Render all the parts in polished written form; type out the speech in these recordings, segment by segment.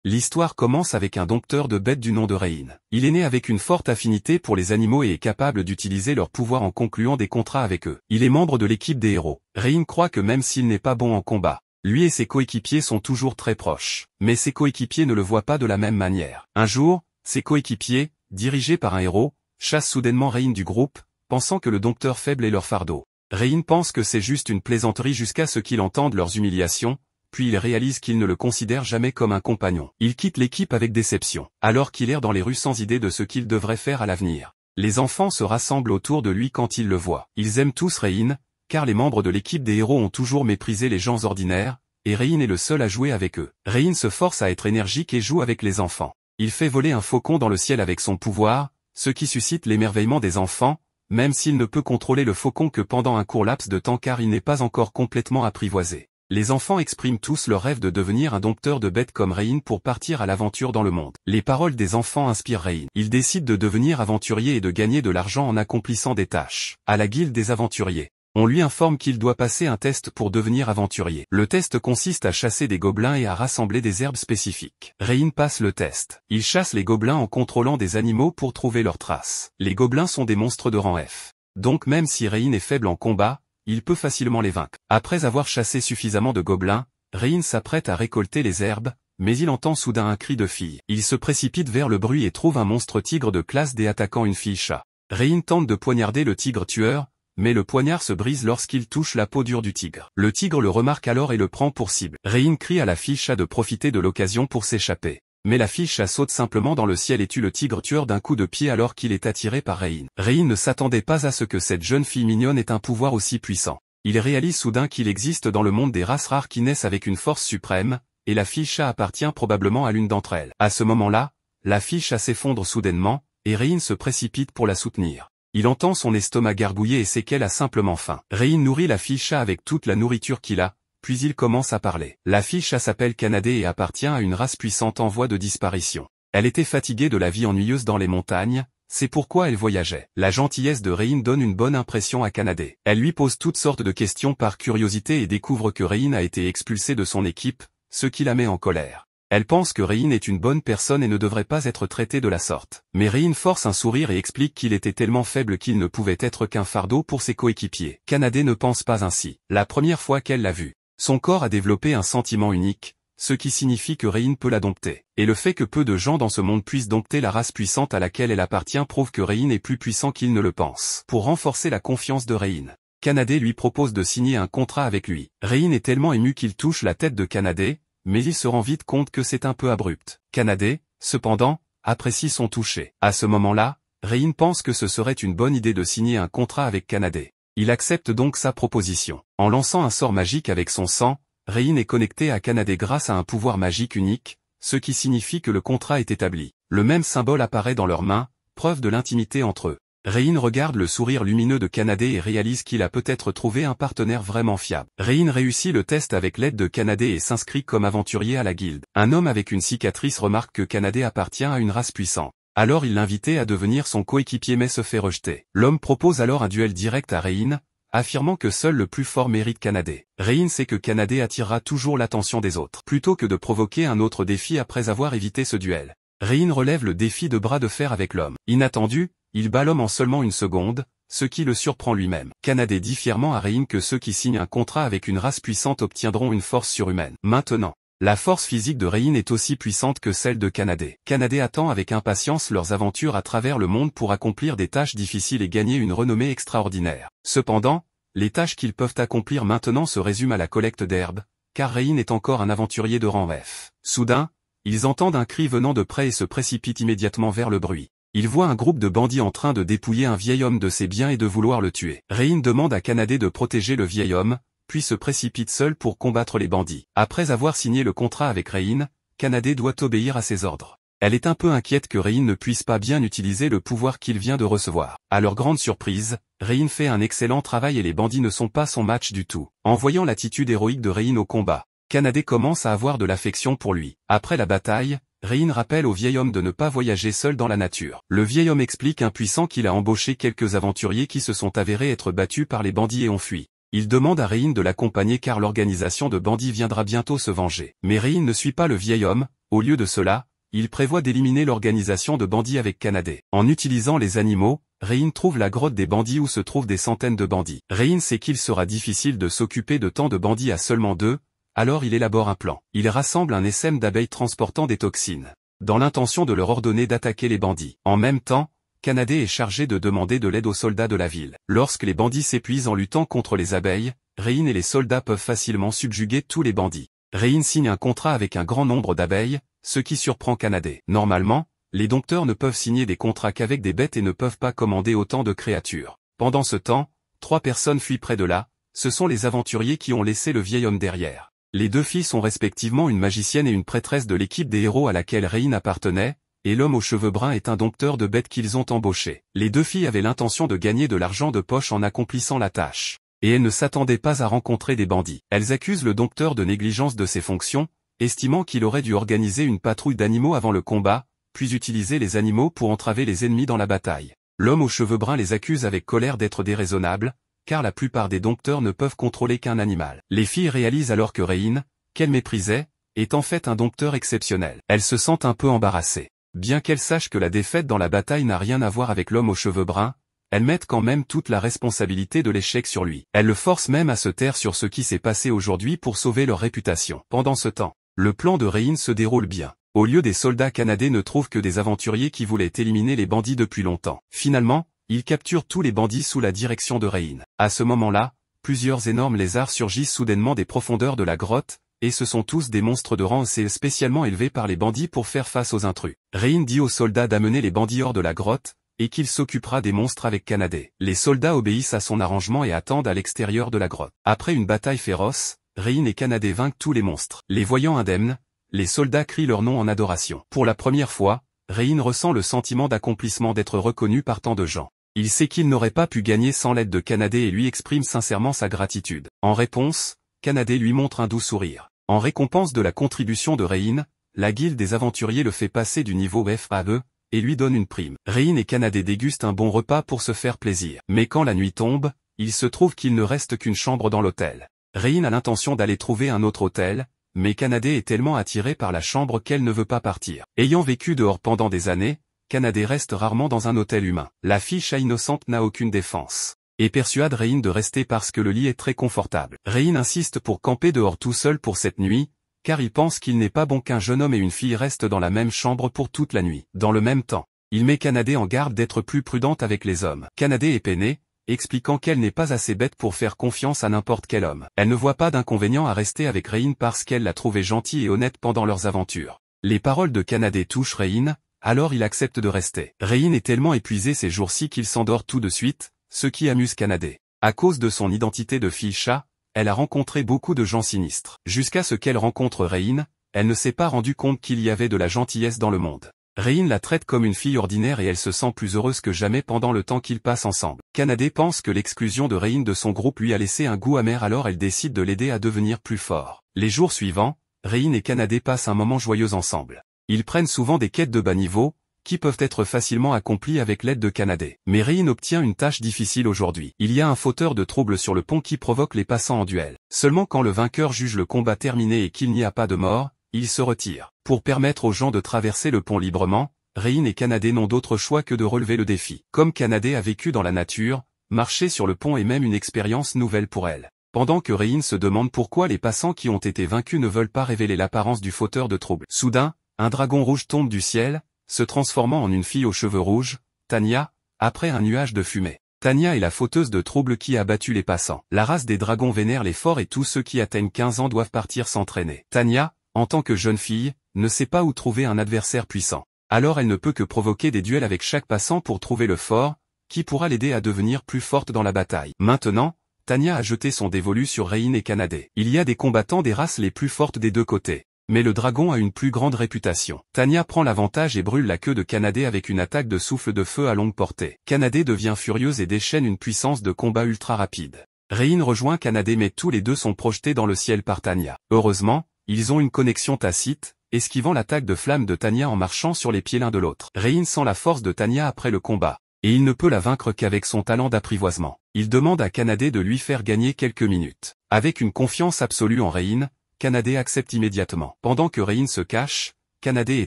L'histoire commence avec un dompteur de bêtes du nom de Rein. Il est né avec une forte affinité pour les animaux et est capable d'utiliser leur pouvoir en concluant des contrats avec eux. Il est membre de l'équipe des héros. Rein croit que même s'il n'est pas bon en combat, lui et ses coéquipiers sont toujours très proches. Mais ses coéquipiers ne le voient pas de la même manière. Un jour, ses coéquipiers, dirigés par un héros, chassent soudainement Rein du groupe, pensant que le dompteur faible est leur fardeau. Rein pense que c'est juste une plaisanterie jusqu'à ce qu'il entende leurs humiliations, puis il réalise qu'il ne le considère jamais comme un compagnon. Il quitte l'équipe avec déception, alors qu'il erre dans les rues sans idée de ce qu'il devrait faire à l'avenir. Les enfants se rassemblent autour de lui quand ils le voient. Ils aiment tous Rein, car les membres de l'équipe des héros ont toujours méprisé les gens ordinaires, et Rein est le seul à jouer avec eux. Rein se force à être énergique et joue avec les enfants. Il fait voler un faucon dans le ciel avec son pouvoir, ce qui suscite l'émerveillement des enfants, même s'il ne peut contrôler le faucon que pendant un court laps de temps car il n'est pas encore complètement apprivoisé. Les enfants expriment tous leur rêve de devenir un dompteur de bêtes comme Rein pour partir à l'aventure dans le monde. Les paroles des enfants inspirent Rein. Il décide de devenir aventurier et de gagner de l'argent en accomplissant des tâches. À la guilde des aventuriers, on lui informe qu'il doit passer un test pour devenir aventurier. Le test consiste à chasser des gobelins et à rassembler des herbes spécifiques. Rein passe le test. Il chasse les gobelins en contrôlant des animaux pour trouver leurs traces. Les gobelins sont des monstres de rang F. Donc même si Rein est faible en combat, il peut facilement les vaincre. Après avoir chassé suffisamment de gobelins, Rein s'apprête à récolter les herbes, mais il entend soudain un cri de fille. Il se précipite vers le bruit et trouve un monstre tigre de classe D attaquant une fille-chat. Rein tente de poignarder le tigre tueur, mais le poignard se brise lorsqu'il touche la peau dure du tigre. Le tigre le remarque alors et le prend pour cible. Rein crie à la fille-chat de profiter de l'occasion pour s'échapper. Mais la fille-chat saute simplement dans le ciel et tue le tigre tueur d'un coup de pied alors qu'il est attiré par Rein. Rein ne s'attendait pas à ce que cette jeune fille mignonne ait un pouvoir aussi puissant. Il réalise soudain qu'il existe dans le monde des races rares qui naissent avec une force suprême, et la fille-chat appartient probablement à l'une d'entre elles. À ce moment-là, la fille-chat s'effondre soudainement, et Rein se précipite pour la soutenir. Il entend son estomac gargouiller et sait qu'elle a simplement faim. Rein nourrit la fille-chat avec toute la nourriture qu'il a, puis il commence à parler. La fille-chat s'appelle Kanade et appartient à une race puissante en voie de disparition. Elle était fatiguée de la vie ennuyeuse dans les montagnes, c'est pourquoi elle voyageait. La gentillesse de Rein donne une bonne impression à Kanade. Elle lui pose toutes sortes de questions par curiosité et découvre que Rein a été expulsé de son équipe, ce qui la met en colère. Elle pense que Rein est une bonne personne et ne devrait pas être traité de la sorte. Mais Rein force un sourire et explique qu'il était tellement faible qu'il ne pouvait être qu'un fardeau pour ses coéquipiers. Kanade ne pense pas ainsi. La première fois qu'elle l'a vu, son corps a développé un sentiment unique, ce qui signifie que Rein peut la dompter. Et le fait que peu de gens dans ce monde puissent dompter la race puissante à laquelle elle appartient prouve que Rein est plus puissant qu'il ne le pense. Pour renforcer la confiance de Rein, Kanade lui propose de signer un contrat avec lui. Rein est tellement ému qu'il touche la tête de Kanade, mais il se rend vite compte que c'est un peu abrupt. Kanade, cependant, apprécie son toucher. À ce moment-là, Rein pense que ce serait une bonne idée de signer un contrat avec Kanade. Il accepte donc sa proposition. En lançant un sort magique avec son sang, Rein est connecté à Kanade grâce à un pouvoir magique unique, ce qui signifie que le contrat est établi. Le même symbole apparaît dans leurs mains, preuve de l'intimité entre eux. Rein regarde le sourire lumineux de Kanade et réalise qu'il a peut-être trouvé un partenaire vraiment fiable. Rein réussit le test avec l'aide de Kanade et s'inscrit comme aventurier à la guilde. Un homme avec une cicatrice remarque que Kanade appartient à une race puissante. Alors il l'invitait à devenir son coéquipier mais se fait rejeter. L'homme propose alors un duel direct à Rein, affirmant que seul le plus fort mérite Kanade. Rein sait que Kanade attirera toujours l'attention des autres. Plutôt que de provoquer un autre défi après avoir évité ce duel, Rein relève le défi de bras de fer avec l'homme. Inattendu, il bat l'homme en seulement une seconde, ce qui le surprend lui-même. Kanade dit fièrement à Rein que ceux qui signent un contrat avec une race puissante obtiendront une force surhumaine. Maintenant, la force physique de Rein est aussi puissante que celle de Kanade. Kanade attend avec impatience leurs aventures à travers le monde pour accomplir des tâches difficiles et gagner une renommée extraordinaire. Cependant, les tâches qu'ils peuvent accomplir maintenant se résument à la collecte d'herbes, car Rein est encore un aventurier de rang F. Soudain, ils entendent un cri venant de près et se précipitent immédiatement vers le bruit. Ils voient un groupe de bandits en train de dépouiller un vieil homme de ses biens et de vouloir le tuer. Rein demande à Kanade de protéger le vieil homme, puis se précipite seul pour combattre les bandits. Après avoir signé le contrat avec Rein, Kanade doit obéir à ses ordres. Elle est un peu inquiète que Rein ne puisse pas bien utiliser le pouvoir qu'il vient de recevoir. À leur grande surprise, Rein fait un excellent travail et les bandits ne sont pas son match du tout. En voyant l'attitude héroïque de Rein au combat, Kanade commence à avoir de l'affection pour lui. Après la bataille, Rein rappelle au vieil homme de ne pas voyager seul dans la nature. Le vieil homme explique impuissant qu'il a embauché quelques aventuriers qui se sont avérés être battus par les bandits et ont fui. Il demande à Rein de l'accompagner car l'organisation de bandits viendra bientôt se venger. Mais Rein ne suit pas le vieil homme, au lieu de cela, il prévoit d'éliminer l'organisation de bandits avec Kanade. En utilisant les animaux, Rein trouve la grotte des bandits où se trouvent des centaines de bandits. Rein sait qu'il sera difficile de s'occuper de tant de bandits à seulement 2, alors il élabore un plan. Il rassemble un essaim d'abeilles transportant des toxines, dans l'intention de leur ordonner d'attaquer les bandits. En même temps, Kanade est chargé de demander de l'aide aux soldats de la ville. Lorsque les bandits s'épuisent en luttant contre les abeilles, Rein et les soldats peuvent facilement subjuguer tous les bandits. Rein signe un contrat avec un grand nombre d'abeilles, ce qui surprend Kanade. Normalement, les dompteurs ne peuvent signer des contrats qu'avec des bêtes et ne peuvent pas commander autant de créatures. Pendant ce temps, 3 personnes fuient près de là, ce sont les aventuriers qui ont laissé le vieil homme derrière. Les 2 filles sont respectivement une magicienne et une prêtresse de l'équipe des héros à laquelle Rein appartenait, et l'homme aux cheveux bruns est un dompteur de bêtes qu'ils ont embauché. Les 2 filles avaient l'intention de gagner de l'argent de poche en accomplissant la tâche. Et elles ne s'attendaient pas à rencontrer des bandits. Elles accusent le dompteur de négligence de ses fonctions, estimant qu'il aurait dû organiser une patrouille d'animaux avant le combat, puis utiliser les animaux pour entraver les ennemis dans la bataille. L'homme aux cheveux bruns les accuse avec colère d'être déraisonnables, car la plupart des dompteurs ne peuvent contrôler qu'un animal. Les filles réalisent alors que Rein, qu'elles méprisaient, est en fait un dompteur exceptionnel. Elles se sentent un peu embarrassées. Bien qu'elles sachent que la défaite dans la bataille n'a rien à voir avec l'homme aux cheveux bruns, elles mettent quand même toute la responsabilité de l'échec sur lui. Elles le forcent même à se taire sur ce qui s'est passé aujourd'hui pour sauver leur réputation. Pendant ce temps, le plan de Rein se déroule bien. Au lieu des soldats canadiens ne trouvent que des aventuriers qui voulaient éliminer les bandits depuis longtemps. Finalement, ils capturent tous les bandits sous la direction de Rein. À ce moment-là, plusieurs énormes lézards surgissent soudainement des profondeurs de la grotte, et ce sont tous des monstres de rang assez spécialement élevés par les bandits pour faire face aux intrus. Rein dit aux soldats d'amener les bandits hors de la grotte, et qu'il s'occupera des monstres avec Kanade. Les soldats obéissent à son arrangement et attendent à l'extérieur de la grotte. Après une bataille féroce, Rein et Kanade vainquent tous les monstres. Les voyant indemnes, les soldats crient leur nom en adoration. Pour la première fois, Rein ressent le sentiment d'accomplissement d'être reconnu par tant de gens. Il sait qu'il n'aurait pas pu gagner sans l'aide de Kanade et lui exprime sincèrement sa gratitude. En réponse, Kanade lui montre un doux sourire. En récompense de la contribution de Rein, la guilde des aventuriers le fait passer du niveau F à E, et lui donne une prime. Rein et Kanade dégustent un bon repas pour se faire plaisir. Mais quand la nuit tombe, il se trouve qu'il ne reste qu'une chambre dans l'hôtel. Rein a l'intention d'aller trouver un autre hôtel, mais Kanade est tellement attirée par la chambre qu'elle ne veut pas partir. Ayant vécu dehors pendant des années, Kanade reste rarement dans un hôtel humain. La fille chat innocente n'a aucune défense, et persuade Rein de rester parce que le lit est très confortable. Rein insiste pour camper dehors tout seul pour cette nuit, car il pense qu'il n'est pas bon qu'un jeune homme et une fille restent dans la même chambre pour toute la nuit. Dans le même temps, il met Kanade en garde d'être plus prudente avec les hommes. Kanade est peinée, expliquant qu'elle n'est pas assez bête pour faire confiance à n'importe quel homme. Elle ne voit pas d'inconvénient à rester avec Rein parce qu'elle l'a trouvé gentil et honnête pendant leurs aventures. Les paroles de Kanade touchent Rein, alors il accepte de rester. Rein est tellement épuisé ces jours-ci qu'il s'endort tout de suite, ce qui amuse Kanade. À cause de son identité de fille-chat, elle a rencontré beaucoup de gens sinistres. Jusqu'à ce qu'elle rencontre Rein, elle ne s'est pas rendu compte qu'il y avait de la gentillesse dans le monde. Rein la traite comme une fille ordinaire et elle se sent plus heureuse que jamais pendant le temps qu'ils passent ensemble. Kanade pense que l'exclusion de Rein de son groupe lui a laissé un goût amer alors elle décide de l'aider à devenir plus fort. Les jours suivants, Rein et Kanade passent un moment joyeux ensemble. Ils prennent souvent des quêtes de bas niveau, qui peuvent être facilement accomplies avec l'aide de Kanade. Mais Rein obtient une tâche difficile aujourd'hui. Il y a un fauteur de troubles sur le pont qui provoque les passants en duel. Seulement quand le vainqueur juge le combat terminé et qu'il n'y a pas de mort, il se retire. Pour permettre aux gens de traverser le pont librement, Rein et Kanade n'ont d'autre choix que de relever le défi. Comme Kanade a vécu dans la nature, marcher sur le pont est même une expérience nouvelle pour elle. Pendant que Rein se demande pourquoi les passants qui ont été vaincus ne veulent pas révéler l'apparence du fauteur de troubles. Soudain, un dragon rouge tombe du ciel, se transformant en une fille aux cheveux rouges, Tanya, après un nuage de fumée. Tanya est la fauteuse de troubles qui a battu les passants. La race des dragons vénère les forts et tous ceux qui atteignent 15 ans doivent partir s'entraîner. Tanya, en tant que jeune fille, ne sait pas où trouver un adversaire puissant. Alors elle ne peut que provoquer des duels avec chaque passant pour trouver le fort, qui pourra l'aider à devenir plus forte dans la bataille. Maintenant, Tanya a jeté son dévolu sur Rein et Kanade. Il y a des combattants des races les plus fortes des deux côtés. Mais le dragon a une plus grande réputation. Tanya prend l'avantage et brûle la queue de Kanade avec une attaque de souffle de feu à longue portée. Kanade devient furieuse et déchaîne une puissance de combat ultra rapide. Rein rejoint Kanade mais tous les deux sont projetés dans le ciel par Tanya. Heureusement, ils ont une connexion tacite, esquivant l'attaque de flamme de Tanya en marchant sur les pieds l'un de l'autre. Rein sent la force de Tanya après le combat, et il ne peut la vaincre qu'avec son talent d'apprivoisement. Il demande à Kanade de lui faire gagner quelques minutes. Avec une confiance absolue en Rein, Kanade accepte immédiatement. Pendant que Rein se cache, Kanade et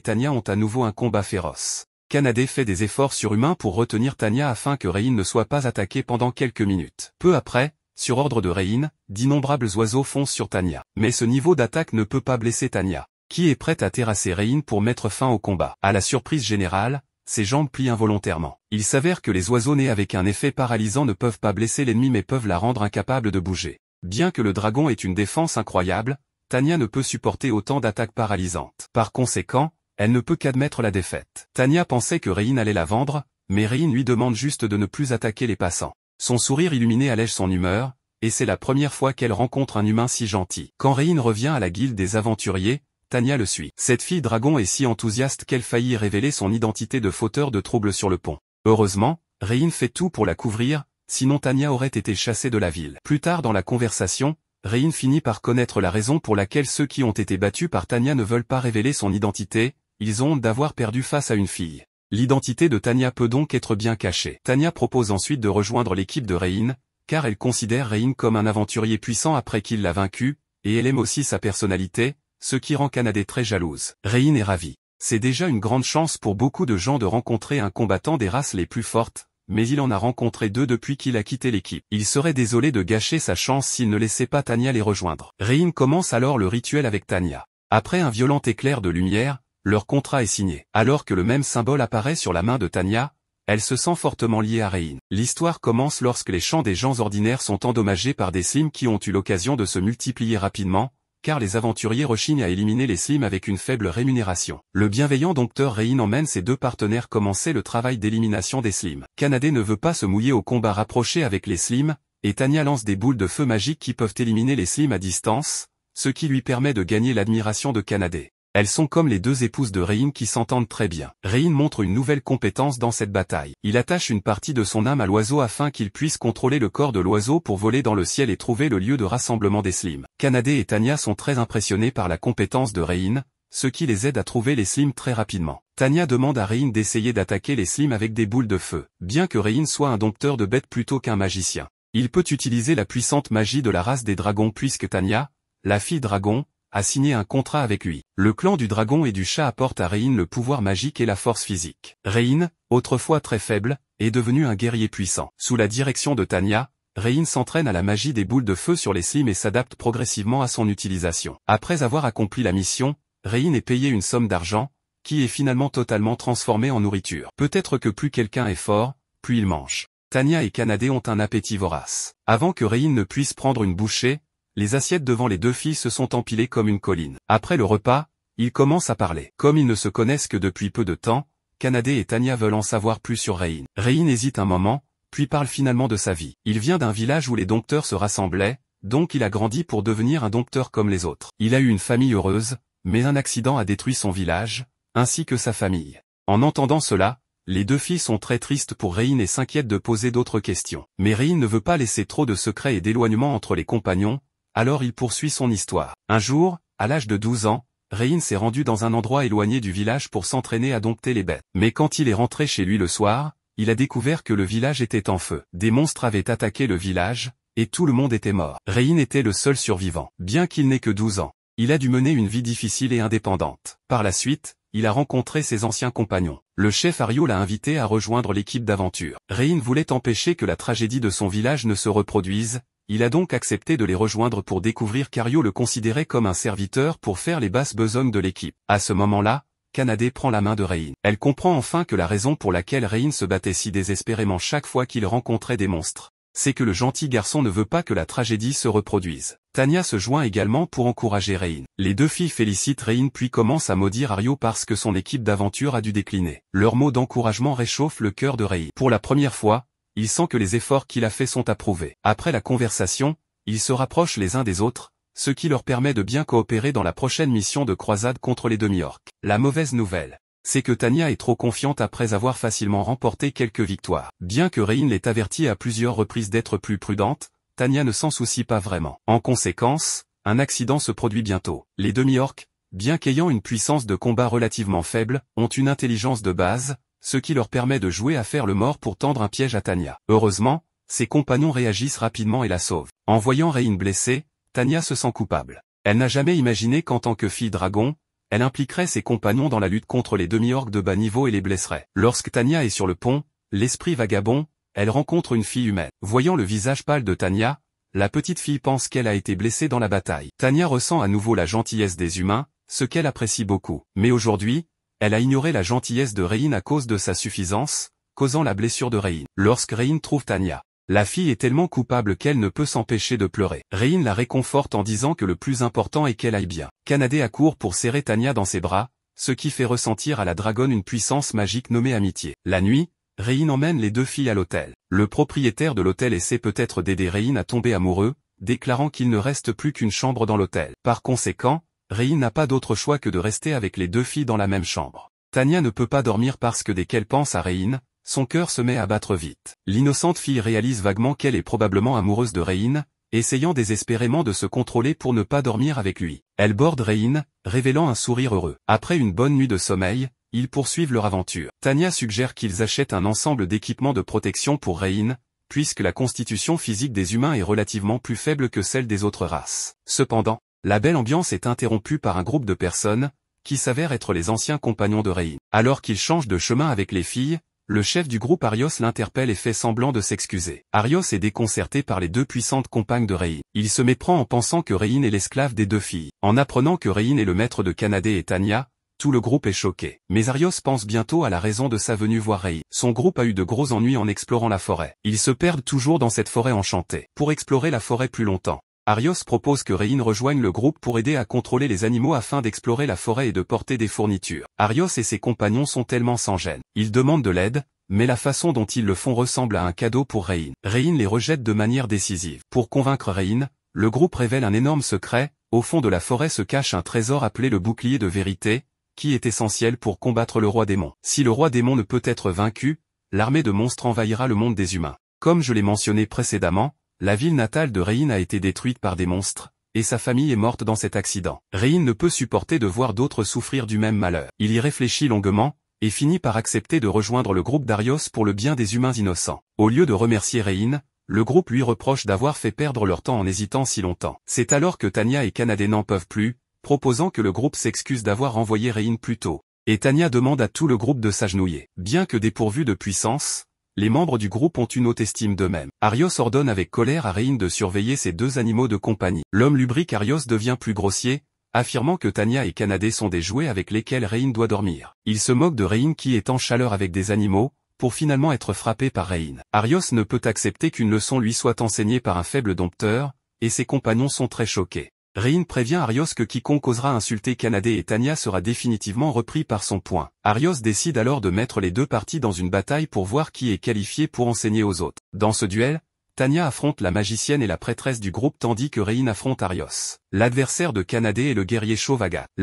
Tanya ont à nouveau un combat féroce. Kanade fait des efforts surhumains pour retenir Tanya afin que Rein ne soit pas attaqué pendant quelques minutes. Peu après, sur ordre de Rein, d'innombrables oiseaux foncent sur Tanya. Mais ce niveau d'attaque ne peut pas blesser Tanya, qui est prête à terrasser Rein pour mettre fin au combat. À la surprise générale, ses jambes plient involontairement. Il s'avère que les oiseaux nés avec un effet paralysant ne peuvent pas blesser l'ennemi mais peuvent la rendre incapable de bouger. Bien que le dragon ait une défense incroyable, Tanya ne peut supporter autant d'attaques paralysantes. Par conséquent, elle ne peut qu'admettre la défaite. Tanya pensait que Rein allait la vendre, mais Rein lui demande juste de ne plus attaquer les passants. Son sourire illuminé allège son humeur, et c'est la première fois qu'elle rencontre un humain si gentil. Quand Rein revient à la guilde des aventuriers, Tanya le suit. Cette fille dragon est si enthousiaste qu'elle faillit révéler son identité de fauteur de troubles sur le pont. Heureusement, Rein fait tout pour la couvrir, sinon Tanya aurait été chassée de la ville. Plus tard dans la conversation, Rein finit par connaître la raison pour laquelle ceux qui ont été battus par Tanya ne veulent pas révéler son identité, ils ont honte d'avoir perdu face à une fille. L'identité de Tanya peut donc être bien cachée. Tanya propose ensuite de rejoindre l'équipe de Rein, car elle considère Rein comme un aventurier puissant après qu'il l'a vaincu, et elle aime aussi sa personnalité, ce qui rend Kanade très jalouse. Rein est ravie. C'est déjà une grande chance pour beaucoup de gens de rencontrer un combattant des races les plus fortes, mais il en a rencontré 2 depuis qu'il a quitté l'équipe. Il serait désolé de gâcher sa chance s'il ne laissait pas Tanya les rejoindre. Rein commence alors le rituel avec Tanya. Après un violent éclair de lumière, leur contrat est signé. Alors que le même symbole apparaît sur la main de Tanya, elle se sent fortement liée à Rein. L'histoire commence lorsque les champs des gens ordinaires sont endommagés par des slims qui ont eu l'occasion de se multiplier rapidement, car les aventuriers rechignent à éliminer les slims avec une faible rémunération. Le bienveillant dompteur Rein emmène ses 2 partenaires commencer le travail d'élimination des slims. Kanade ne veut pas se mouiller au combat rapproché avec les slims, et Tanya lance des boules de feu magiques qui peuvent éliminer les slims à distance, ce qui lui permet de gagner l'admiration de Kanade. Elles sont comme les 2 épouses de Rein qui s'entendent très bien. Rein montre une nouvelle compétence dans cette bataille. Il attache une partie de son âme à l'oiseau afin qu'il puisse contrôler le corps de l'oiseau pour voler dans le ciel et trouver le lieu de rassemblement des slims. Kanade et Tanya sont très impressionnés par la compétence de Rein, ce qui les aide à trouver les slims très rapidement. Tanya demande à Rein d'essayer d'attaquer les slims avec des boules de feu. Bien que Rein soit un dompteur de bêtes plutôt qu'un magicien, il peut utiliser la puissante magie de la race des dragons puisque Tanya, la fille dragon, a signé un contrat avec lui. Le clan du dragon et du chat apporte à Rein le pouvoir magique et la force physique. Rein, autrefois très faible, est devenu un guerrier puissant. Sous la direction de Tanya, Rein s'entraîne à la magie des boules de feu sur les slims et s'adapte progressivement à son utilisation. Après avoir accompli la mission, Rein est payé une somme d'argent, qui est finalement totalement transformée en nourriture. Peut-être que plus quelqu'un est fort, plus il mange. Tanya et Kanade ont un appétit vorace. Avant que Rein ne puisse prendre une bouchée, les assiettes devant les 2 filles se sont empilées comme une colline. Après le repas, ils commencent à parler. Comme ils ne se connaissent que depuis peu de temps, Kanade et Tanya veulent en savoir plus sur Rein. Rein hésite un moment, puis parle finalement de sa vie. Il vient d'un village où les dompteurs se rassemblaient, donc il a grandi pour devenir un dompteur comme les autres. Il a eu une famille heureuse, mais un accident a détruit son village, ainsi que sa famille. En entendant cela, les 2 filles sont très tristes pour Rein et s'inquiètent de poser d'autres questions. Mais Rein ne veut pas laisser trop de secrets et d'éloignement entre les compagnons, alors il poursuit son histoire. Un jour, à l'âge de 12 ans, Rein s'est rendu dans un endroit éloigné du village pour s'entraîner à dompter les bêtes. Mais quand il est rentré chez lui le soir, il a découvert que le village était en feu. Des monstres avaient attaqué le village, et tout le monde était mort. Rein était le seul survivant. Bien qu'il n'ait que 12 ans, il a dû mener une vie difficile et indépendante. Par la suite, il a rencontré ses anciens compagnons. Le chef Ario l'a invité à rejoindre l'équipe d'aventure. Rein voulait empêcher que la tragédie de son village ne se reproduise. Il a donc accepté de les rejoindre pour découvrir qu'Ario le considérait comme un serviteur pour faire les basses besognes de l'équipe. À ce moment-là, Kanade prend la main de Rein. Elle comprend enfin que la raison pour laquelle Rein se battait si désespérément chaque fois qu'il rencontrait des monstres, c'est que le gentil garçon ne veut pas que la tragédie se reproduise. Tanya se joint également pour encourager Rein. Les 2 filles félicitent Rein puis commencent à maudire Ario parce que son équipe d'aventure a dû décliner. Leurs mots d'encouragement réchauffent le cœur de Rein. Pour la première fois, il sent que les efforts qu'il a faits sont approuvés. Après la conversation, ils se rapprochent les uns des autres, ce qui leur permet de bien coopérer dans la prochaine mission de croisade contre les demi-orques. La mauvaise nouvelle, c'est que Tanya est trop confiante après avoir facilement remporté quelques victoires. Bien que Rein l'ait averti à plusieurs reprises d'être plus prudente, Tanya ne s'en soucie pas vraiment. En conséquence, un accident se produit bientôt. Les demi-orques, bien qu'ayant une puissance de combat relativement faible, ont une intelligence de base, ce qui leur permet de jouer à faire le mort pour tendre un piège à Tanya. Heureusement, ses compagnons réagissent rapidement et la sauvent. En voyant Rein blessée, Tanya se sent coupable. Elle n'a jamais imaginé qu'en tant que fille dragon, elle impliquerait ses compagnons dans la lutte contre les demi-orques de bas niveau et les blesserait. Lorsque Tanya est sur le pont, l'esprit vagabond, elle rencontre une fille humaine. Voyant le visage pâle de Tanya, la petite fille pense qu'elle a été blessée dans la bataille. Tanya ressent à nouveau la gentillesse des humains, ce qu'elle apprécie beaucoup. Mais aujourd'hui, elle a ignoré la gentillesse de Rein à cause de sa suffisance, causant la blessure de Rein. Lorsque Rein trouve Tanya, la fille est tellement coupable qu'elle ne peut s'empêcher de pleurer. Rein la réconforte en disant que le plus important est qu'elle aille bien. Kanade accourt pour serrer Tanya dans ses bras, ce qui fait ressentir à la dragonne une puissance magique nommée amitié. La nuit, Rein emmène les deux filles à l'hôtel. Le propriétaire de l'hôtel essaie peut-être d'aider Rein à tomber amoureux, déclarant qu'il ne reste plus qu'une chambre dans l'hôtel. Par conséquent, Rein n'a pas d'autre choix que de rester avec les deux filles dans la même chambre. Tanya ne peut pas dormir parce que dès qu'elle pense à Rein, son cœur se met à battre vite. L'innocente fille réalise vaguement qu'elle est probablement amoureuse de Rein, essayant désespérément de se contrôler pour ne pas dormir avec lui. Elle borde Rein, révélant un sourire heureux. Après une bonne nuit de sommeil, ils poursuivent leur aventure. Tanya suggère qu'ils achètent un ensemble d'équipements de protection pour Rein, puisque la constitution physique des humains est relativement plus faible que celle des autres races. Cependant, la belle ambiance est interrompue par un groupe de personnes, qui s'avèrent être les anciens compagnons de Rein. Alors qu'ils changent de chemin avec les filles, le chef du groupe Arios l'interpelle et fait semblant de s'excuser. Arios est déconcerté par les deux puissantes compagnes de Rein. Il se méprend en pensant que Rein est l'esclave des deux filles. En apprenant que Rein est le maître de Kanade et Tanya, tout le groupe est choqué. Mais Arios pense bientôt à la raison de sa venue voir Rein. Son groupe a eu de gros ennuis en explorant la forêt. Ils se perdent toujours dans cette forêt enchantée. Pour explorer la forêt plus longtemps, Arios propose que Rein rejoigne le groupe pour aider à contrôler les animaux afin d'explorer la forêt et de porter des fournitures. Arios et ses compagnons sont tellement sans gêne. Ils demandent de l'aide, mais la façon dont ils le font ressemble à un cadeau pour Rein. Rein les rejette de manière décisive. Pour convaincre Rein, le groupe révèle un énorme secret. Au fond de la forêt se cache un trésor appelé le bouclier de vérité, qui est essentiel pour combattre le roi démon. Si le roi démon ne peut être vaincu, l'armée de monstres envahira le monde des humains. Comme je l'ai mentionné précédemment, la ville natale de Rein a été détruite par des monstres, et sa famille est morte dans cet accident. Rein ne peut supporter de voir d'autres souffrir du même malheur. Il y réfléchit longuement, et finit par accepter de rejoindre le groupe d'Arios pour le bien des humains innocents. Au lieu de remercier Rein, le groupe lui reproche d'avoir fait perdre leur temps en hésitant si longtemps. C'est alors que Tanya et Kanade n'en peuvent plus, proposant que le groupe s'excuse d'avoir envoyé Rein plus tôt. Et Tanya demande à tout le groupe de s'agenouiller. Bien que dépourvus de puissance, les membres du groupe ont une haute estime d'eux-mêmes. Arios ordonne avec colère à Rein de surveiller ses deux animaux de compagnie. L'homme lubrique Arios devient plus grossier, affirmant que Tanya et Kanade sont des jouets avec lesquels Rein doit dormir. Il se moque de Rein qui est en chaleur avec des animaux, pour finalement être frappé par Rein. Arios ne peut accepter qu'une leçon lui soit enseignée par un faible dompteur, et ses compagnons sont très choqués. Rein prévient Arios que quiconque osera insulter Kanade et Tanya sera définitivement repris par son poing. Arios décide alors de mettre les deux parties dans une bataille pour voir qui est qualifié pour enseigner aux autres. Dans ce duel, Tanya affronte la magicienne et la prêtresse du groupe tandis que Rein affronte Arios. L'adversaire de Kanade est le guerrier chauve Agathe.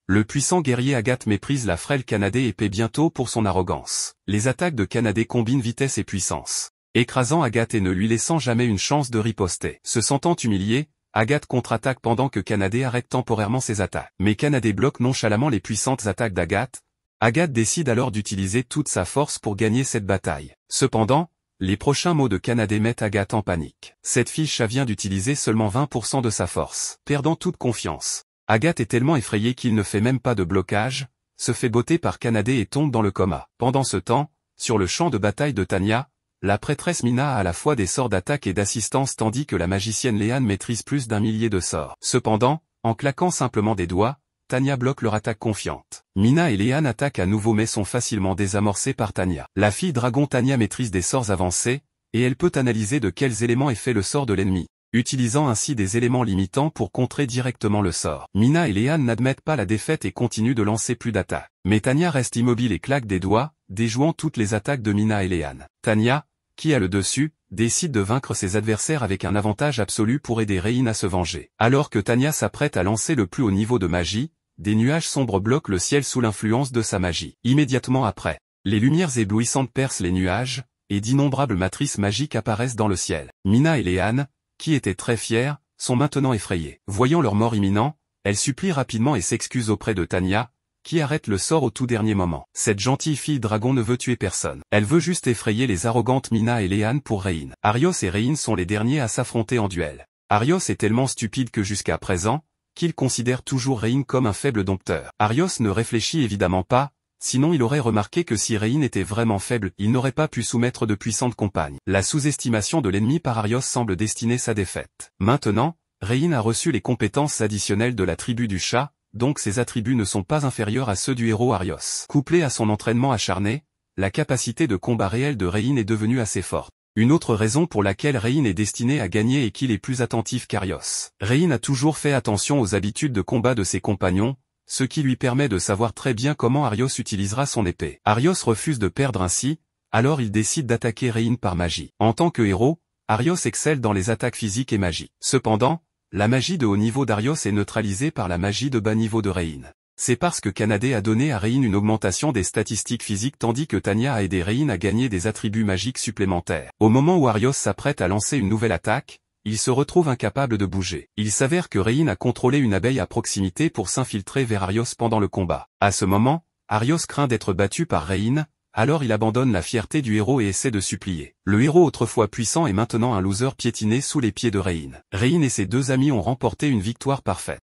Le puissant guerrier Agathe méprise la frêle Kanade et paie bientôt pour son arrogance. Les attaques de Kanade combinent vitesse et puissance, écrasant Agathe et ne lui laissant jamais une chance de riposter. Se sentant humilié, Agathe contre-attaque pendant que Kanade arrête temporairement ses attaques. Mais Kanade bloque nonchalamment les puissantes attaques d'Agathe. Agathe décide alors d'utiliser toute sa force pour gagner cette bataille. Cependant, les prochains mots de Kanade mettent Agathe en panique. Cette fille vient d'utiliser seulement 20% de sa force. Perdant toute confiance, Agathe est tellement effrayée qu'il ne fait même pas de blocage, se fait botter par Kanade et tombe dans le coma. Pendant ce temps, sur le champ de bataille de Tanya, la prêtresse Mina a à la fois des sorts d'attaque et d'assistance tandis que la magicienne Léane maîtrise plus d'1 millier de sorts. Cependant, en claquant simplement des doigts, Tanya bloque leur attaque confiante. Mina et Léane attaquent à nouveau mais sont facilement désamorcées par Tanya. La fille dragon Tanya maîtrise des sorts avancés, et elle peut analyser de quels éléments est fait le sort de l'ennemi, utilisant ainsi des éléments limitants pour contrer directement le sort. Mina et Léane n'admettent pas la défaite et continuent de lancer plus d'attaques. Mais Tanya reste immobile et claque des doigts, déjouant toutes les attaques de Mina et Léane. Tanya, qui a le dessus, décide de vaincre ses adversaires avec un avantage absolu pour aider Rein à se venger. Alors que Tanya s'apprête à lancer le plus haut niveau de magie, des nuages sombres bloquent le ciel sous l'influence de sa magie. Immédiatement après, les lumières éblouissantes percent les nuages, et d'innombrables matrices magiques apparaissent dans le ciel. Mina et Léane, qui étaient très fiers, sont maintenant effrayées. Voyant leur mort imminent, elles supplient rapidement et s'excusent auprès de Tanya, qui arrête le sort au tout dernier moment. Cette gentille fille dragon ne veut tuer personne. Elle veut juste effrayer les arrogantes Mina et Léane pour Rein. Arios et Rein sont les derniers à s'affronter en duel. Arios est tellement stupide que jusqu'à présent, qu'il considère toujours Rein comme un faible dompteur. Arios ne réfléchit évidemment pas, sinon il aurait remarqué que si Rein était vraiment faible, il n'aurait pas pu soumettre de puissantes compagnes. La sous-estimation de l'ennemi par Arios semble destiner sa défaite. Maintenant, Rein a reçu les compétences additionnelles de la tribu du chat, donc ses attributs ne sont pas inférieurs à ceux du héros Arios. Couplé à son entraînement acharné, la capacité de combat réel de Rein est devenue assez forte. Une autre raison pour laquelle Rein est destiné à gagner est qu'il est plus attentif qu'Arios. Rein a toujours fait attention aux habitudes de combat de ses compagnons, ce qui lui permet de savoir très bien comment Arios utilisera son épée. Arios refuse de perdre ainsi, alors il décide d'attaquer Rein par magie. En tant que héros, Arios excelle dans les attaques physiques et magie. Cependant, la magie de haut niveau d'Arios est neutralisée par la magie de bas niveau de Rein. C'est parce que Kanade a donné à Rein une augmentation des statistiques physiques tandis que Tanya a aidé Rein à gagner des attributs magiques supplémentaires. Au moment où Arios s'apprête à lancer une nouvelle attaque, il se retrouve incapable de bouger. Il s'avère que Rein a contrôlé une abeille à proximité pour s'infiltrer vers Arios pendant le combat. À ce moment, Arios craint d'être battu par Rein, alors il abandonne la fierté du héros et essaie de supplier. Le héros autrefois puissant est maintenant un loser piétiné sous les pieds de Rein. Rein et ses deux amis ont remporté une victoire parfaite.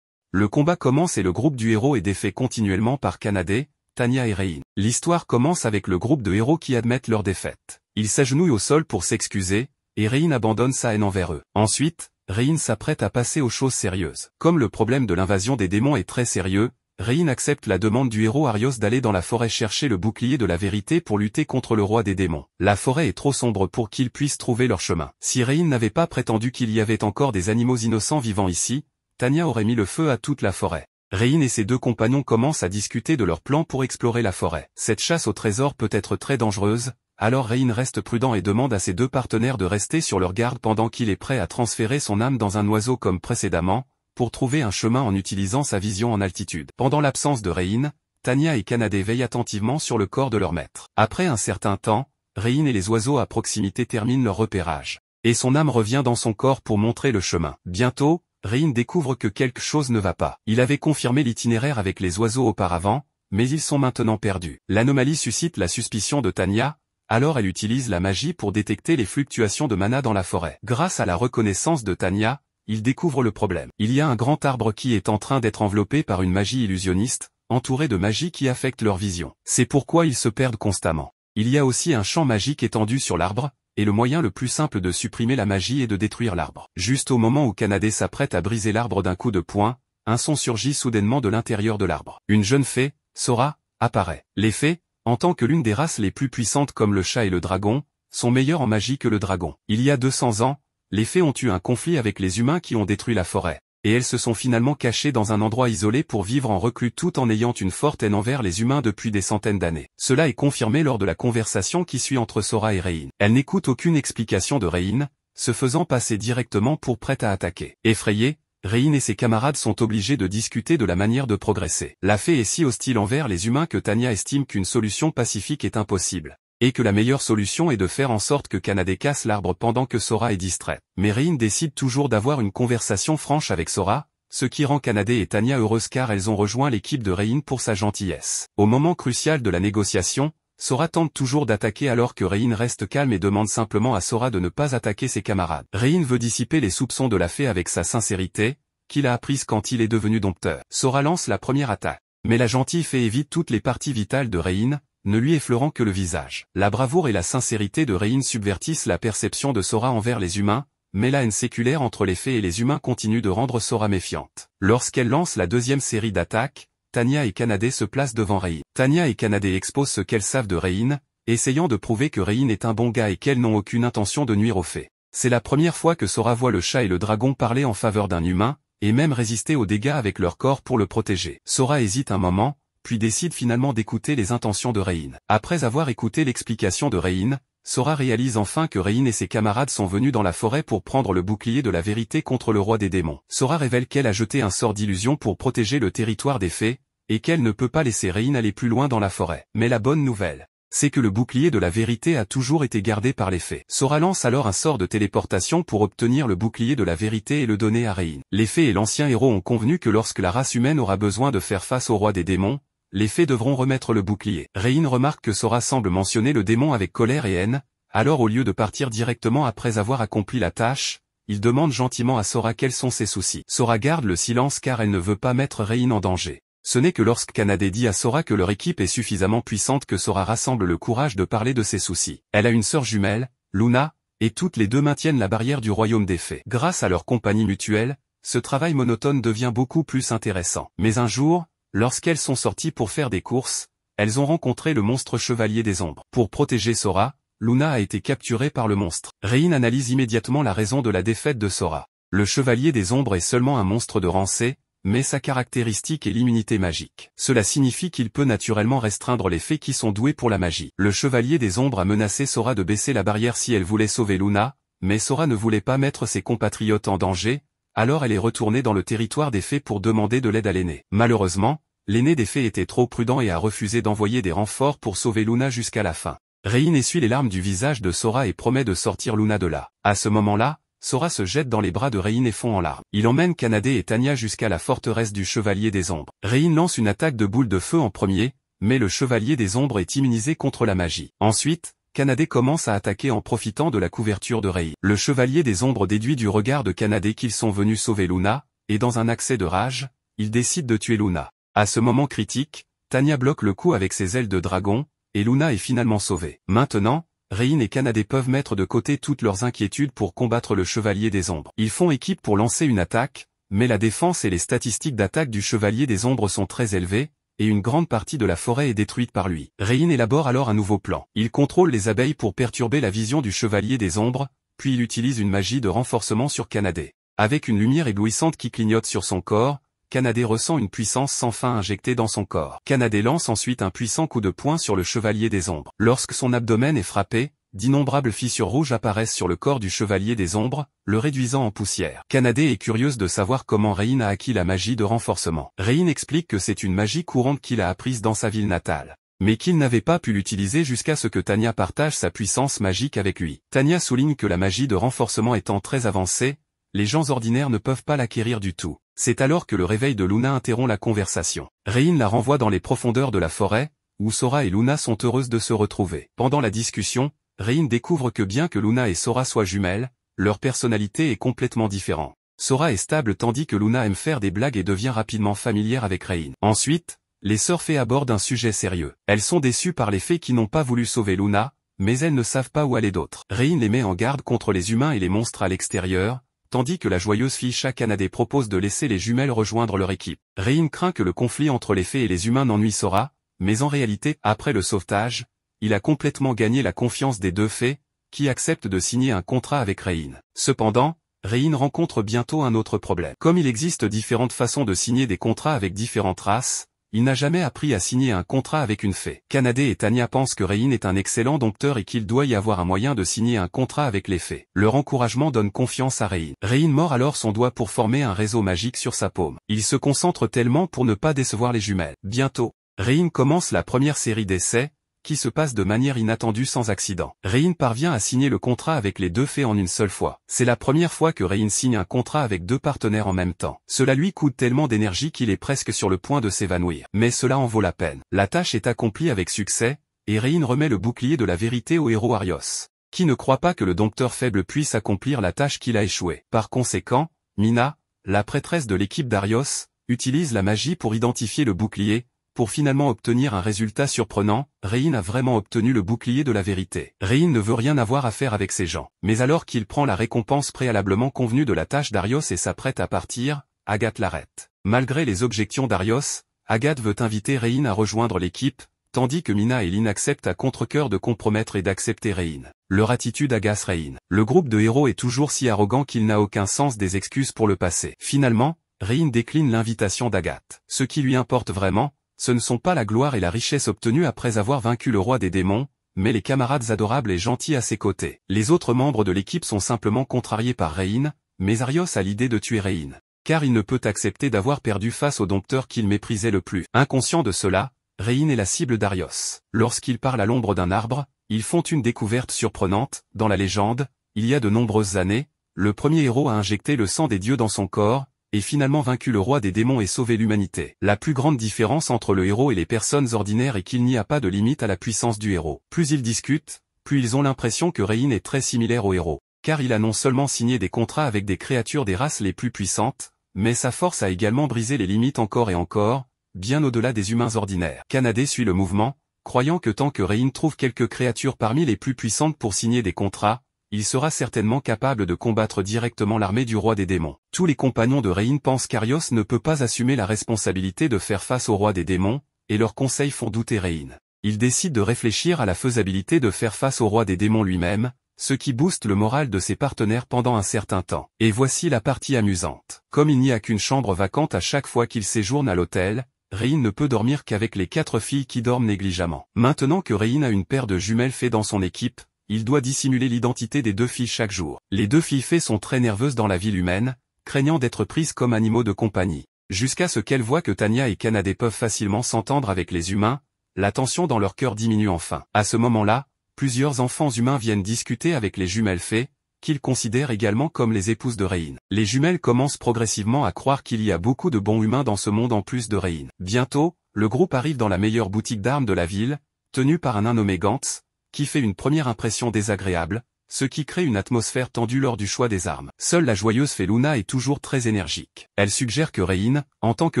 Le combat commence et le groupe du héros est défait continuellement par Kanade, Tanya et Rein. L'histoire commence avec le groupe de héros qui admettent leur défaite. Ils s'agenouillent au sol pour s'excuser, et Rein abandonne sa haine envers eux. Ensuite, Rein s'apprête à passer aux choses sérieuses. Comme le problème de l'invasion des démons est très sérieux, Rein accepte la demande du héros Arios d'aller dans la forêt chercher le bouclier de la vérité pour lutter contre le roi des démons. La forêt est trop sombre pour qu'ils puissent trouver leur chemin. Si Rein n'avait pas prétendu qu'il y avait encore des animaux innocents vivant ici, Tanya aurait mis le feu à toute la forêt. Rein et ses deux compagnons commencent à discuter de leur plan pour explorer la forêt. Cette chasse au trésor peut être très dangereuse, alors Rein reste prudent et demande à ses deux partenaires de rester sur leur garde pendant qu'il est prêt à transférer son âme dans un oiseau comme précédemment, pour trouver un chemin en utilisant sa vision en altitude. Pendant l'absence de Rein, Tanya et Kanade veillent attentivement sur le corps de leur maître. Après un certain temps, Rein et les oiseaux à proximité terminent leur repérage. Et son âme revient dans son corps pour montrer le chemin. Bientôt, Rein découvre que quelque chose ne va pas. Il avait confirmé l'itinéraire avec les oiseaux auparavant, mais ils sont maintenant perdus. L'anomalie suscite la suspicion de Tanya, alors elle utilise la magie pour détecter les fluctuations de mana dans la forêt. Grâce à la reconnaissance de Tanya, il découvre le problème. Il y a un grand arbre qui est en train d'être enveloppé par une magie illusionniste, entouré de magie qui affecte leur vision. C'est pourquoi ils se perdent constamment. Il y a aussi un champ magique étendu sur l'arbre, et le moyen le plus simple de supprimer la magie est de détruire l'arbre. Juste au moment où Kanade s'apprête à briser l'arbre d'un coup de poing, un son surgit soudainement de l'intérieur de l'arbre. Une jeune fée, Sora, apparaît. Les fées, en tant que l'une des races les plus puissantes comme le chat et le dragon, sont meilleures en magie que le dragon. Il y a 200 ans, les fées ont eu un conflit avec les humains qui ont détruit la forêt, et elles se sont finalement cachées dans un endroit isolé pour vivre en reclus tout en ayant une forte haine envers les humains depuis des centaines d'années. Cela est confirmé lors de la conversation qui suit entre Sora et Rein. Elle n'écoute aucune explication de Rein, se faisant passer directement pour prête à attaquer. Effrayée, Rein et ses camarades sont obligés de discuter de la manière de progresser. La fée est si hostile envers les humains que Tanya estime qu'une solution pacifique est impossible, et que la meilleure solution est de faire en sorte que Kanade casse l'arbre pendant que Sora est distraite. Mais Rein décide toujours d'avoir une conversation franche avec Sora, ce qui rend Kanade et Tanya heureuses car elles ont rejoint l'équipe de Rein pour sa gentillesse. Au moment crucial de la négociation, Sora tente toujours d'attaquer alors que Rein reste calme et demande simplement à Sora de ne pas attaquer ses camarades. Rein veut dissiper les soupçons de la fée avec sa sincérité, qu'il a apprise quand il est devenu dompteur. Sora lance la première attaque, mais la gentille fée évite toutes les parties vitales de Rein, ne lui effleurant que le visage. La bravoure et la sincérité de Rein subvertissent la perception de Sora envers les humains, mais la haine séculaire entre les fées et les humains continue de rendre Sora méfiante. Lorsqu'elle lance la deuxième série d'attaques, Tanya et Kanade se placent devant Rein. Tanya et Kanade exposent ce qu'elles savent de Rein, essayant de prouver que Rein est un bon gars et qu'elles n'ont aucune intention de nuire aux fées. C'est la première fois que Sora voit le chat et le dragon parler en faveur d'un humain, et même résister aux dégâts avec leur corps pour le protéger. Sora hésite un moment, puis décide finalement d'écouter les intentions de Rein. Après avoir écouté l'explication de Rein, Sora réalise enfin que Rein et ses camarades sont venus dans la forêt pour prendre le bouclier de la vérité contre le roi des démons. Sora révèle qu'elle a jeté un sort d'illusion pour protéger le territoire des fées, et qu'elle ne peut pas laisser Rein aller plus loin dans la forêt. Mais la bonne nouvelle, c'est que le bouclier de la vérité a toujours été gardé par les fées. Sora lance alors un sort de téléportation pour obtenir le bouclier de la vérité et le donner à Rein. Les fées et l'ancien héros ont convenu que lorsque la race humaine aura besoin de faire face au roi des démons, les fées devront remettre le bouclier. Rein remarque que Sora semble mentionner le démon avec colère et haine, alors au lieu de partir directement après avoir accompli la tâche, il demande gentiment à Sora quels sont ses soucis. Sora garde le silence car elle ne veut pas mettre Rein en danger. Ce n'est que lorsque Kanade dit à Sora que leur équipe est suffisamment puissante que Sora rassemble le courage de parler de ses soucis. Elle a une sœur jumelle, Luna, et toutes les deux maintiennent la barrière du royaume des fées. Grâce à leur compagnie mutuelle, ce travail monotone devient beaucoup plus intéressant. Mais un jour, lorsqu'elles sont sorties pour faire des courses, elles ont rencontré le monstre chevalier des ombres. Pour protéger Sora, Luna a été capturée par le monstre. Rein analyse immédiatement la raison de la défaite de Sora. Le chevalier des ombres est seulement un monstre de rang C, mais sa caractéristique est l'immunité magique. Cela signifie qu'il peut naturellement restreindre les fées qui sont douées pour la magie. Le chevalier des ombres a menacé Sora de baisser la barrière si elle voulait sauver Luna, mais Sora ne voulait pas mettre ses compatriotes en danger, alors elle est retournée dans le territoire des fées pour demander de l'aide à l'aîné. Malheureusement, l'aîné des fées était trop prudent et a refusé d'envoyer des renforts pour sauver Luna jusqu'à la fin. Rein essuie les larmes du visage de Sora et promet de sortir Luna de là. À ce moment-là, Sora se jette dans les bras de Rein et fond en larmes. Il emmène Kanade et Tanya jusqu'à la forteresse du Chevalier des Ombres. Rein lance une attaque de boule de feu en premier, mais le Chevalier des Ombres est immunisé contre la magie. Ensuite, Kanade commence à attaquer en profitant de la couverture de Rein. Le Chevalier des Ombres déduit du regard de Kanade qu'ils sont venus sauver Luna, et dans un accès de rage, il décide de tuer Luna. À ce moment critique, Tanya bloque le coup avec ses ailes de dragon, et Luna est finalement sauvée. Maintenant, Rein et Kanade peuvent mettre de côté toutes leurs inquiétudes pour combattre le Chevalier des Ombres. Ils font équipe pour lancer une attaque, mais la défense et les statistiques d'attaque du Chevalier des Ombres sont très élevées, et une grande partie de la forêt est détruite par lui. Rein élabore alors un nouveau plan. Il contrôle les abeilles pour perturber la vision du Chevalier des Ombres, puis il utilise une magie de renforcement sur Kanade. Avec une lumière éblouissante qui clignote sur son corps, Kanade ressent une puissance sans fin injectée dans son corps. Kanade lance ensuite un puissant coup de poing sur le Chevalier des Ombres. Lorsque son abdomen est frappé, d'innombrables fissures rouges apparaissent sur le corps du Chevalier des Ombres, le réduisant en poussière. Kanade est curieuse de savoir comment Rein a acquis la magie de renforcement. Rein explique que c'est une magie courante qu'il a apprise dans sa ville natale, mais qu'il n'avait pas pu l'utiliser jusqu'à ce que Tanya partage sa puissance magique avec lui. Tanya souligne que la magie de renforcement étant très avancée, les gens ordinaires ne peuvent pas l'acquérir du tout. C'est alors que le réveil de Luna interrompt la conversation. Rein la renvoie dans les profondeurs de la forêt, où Sora et Luna sont heureuses de se retrouver. Pendant la discussion, Rein découvre que bien que Luna et Sora soient jumelles, leur personnalité est complètement différente. Sora est stable tandis que Luna aime faire des blagues et devient rapidement familière avec Rein. Ensuite, les sœurs fées abordent un sujet sérieux. Elles sont déçues par les fées qui n'ont pas voulu sauver Luna, mais elles ne savent pas où aller d'autre. Rein les met en garde contre les humains et les monstres à l'extérieur, tandis que la joyeuse fille Kanade propose de laisser les jumelles rejoindre leur équipe. Rein craint que le conflit entre les fées et les humains n'ennuie Sora, mais en réalité, après le sauvetage, il a complètement gagné la confiance des deux fées, qui acceptent de signer un contrat avec Rein. Cependant, Rein rencontre bientôt un autre problème. Comme il existe différentes façons de signer des contrats avec différentes races, il n'a jamais appris à signer un contrat avec une fée. Kanade et Tanya pensent que Rein est un excellent dompteur et qu'il doit y avoir un moyen de signer un contrat avec les fées. Leur encouragement donne confiance à Rein. Rein mord alors son doigt pour former un réseau magique sur sa paume. Il se concentre tellement pour ne pas décevoir les jumelles. Bientôt, Rein commence la première série d'essais, qui se passe de manière inattendue sans accident. Rein parvient à signer le contrat avec les deux fées en une seule fois. C'est la première fois que Rein signe un contrat avec deux partenaires en même temps. Cela lui coûte tellement d'énergie qu'il est presque sur le point de s'évanouir. Mais cela en vaut la peine. La tâche est accomplie avec succès, et Rein remet le bouclier de la vérité au héros Arios, qui ne croit pas que le dompteur faible puisse accomplir la tâche qu'il a échoué. Par conséquent, Mina, la prêtresse de l'équipe d'Arios, utilise la magie pour identifier le bouclier. Pour finalement obtenir un résultat surprenant, Rein a vraiment obtenu le bouclier de la vérité. Rein ne veut rien avoir à faire avec ces gens. Mais alors qu'il prend la récompense préalablement convenue de la tâche d'Arios et s'apprête à partir, Agathe l'arrête. Malgré les objections d'Arios, Agathe veut inviter Rein à rejoindre l'équipe, tandis que Mina et Lynn acceptent à contre-cœur de compromettre et d'accepter Rein. Leur attitude agace Rein. Le groupe de héros est toujours si arrogant qu'il n'a aucun sens des excuses pour le passé. Finalement, Rein décline l'invitation d'Agathe. Ce qui lui importe vraiment, ce ne sont pas la gloire et la richesse obtenues après avoir vaincu le roi des démons, mais les camarades adorables et gentils à ses côtés. Les autres membres de l'équipe sont simplement contrariés par Rein, mais Arios a l'idée de tuer Rein, car il ne peut accepter d'avoir perdu face au dompteur qu'il méprisait le plus. Inconscient de cela, Rein est la cible d'Arios. Lorsqu'ils parlent à l'ombre d'un arbre, ils font une découverte surprenante. Dans la légende, il y a de nombreuses années, le premier héros a injecté le sang des dieux dans son corps, et finalement vaincu le roi des démons et sauvé l'humanité. La plus grande différence entre le héros et les personnes ordinaires est qu'il n'y a pas de limite à la puissance du héros. Plus ils discutent, plus ils ont l'impression que Rein est très similaire au héros, car il a non seulement signé des contrats avec des créatures des races les plus puissantes, mais sa force a également brisé les limites encore et encore, bien au-delà des humains ordinaires. Kanade suit le mouvement, croyant que tant que Rein trouve quelques créatures parmi les plus puissantes pour signer des contrats, il sera certainement capable de combattre directement l'armée du roi des démons. Tous les compagnons de Rein pensent qu'Arios ne peut pas assumer la responsabilité de faire face au roi des démons, et leurs conseils font douter Rein. Il décide de réfléchir à la faisabilité de faire face au roi des démons lui-même, ce qui booste le moral de ses partenaires pendant un certain temps. Et voici la partie amusante. Comme il n'y a qu'une chambre vacante à chaque fois qu'il séjourne à l'hôtel, Rein ne peut dormir qu'avec les 4 filles qui dorment négligemment. Maintenant que Rein a une paire de jumelles fées dans son équipe, il doit dissimuler l'identité des 2 filles chaque jour. Les 2 filles fées sont très nerveuses dans la ville humaine, craignant d'être prises comme animaux de compagnie. Jusqu'à ce qu'elles voient que Tanya et Kanade peuvent facilement s'entendre avec les humains, la tension dans leur cœur diminue enfin. À ce moment-là, plusieurs enfants humains viennent discuter avec les jumelles fées, qu'ils considèrent également comme les épouses de Rein. Les jumelles commencent progressivement à croire qu'il y a beaucoup de bons humains dans ce monde en plus de Rein. Bientôt, le groupe arrive dans la meilleure boutique d'armes de la ville, tenue par un nain nommé Gantz, qui fait une première impression désagréable, ce qui crée une atmosphère tendue lors du choix des armes. Seule la joyeuse fée Luna est toujours très énergique. Elle suggère que Rein, en tant que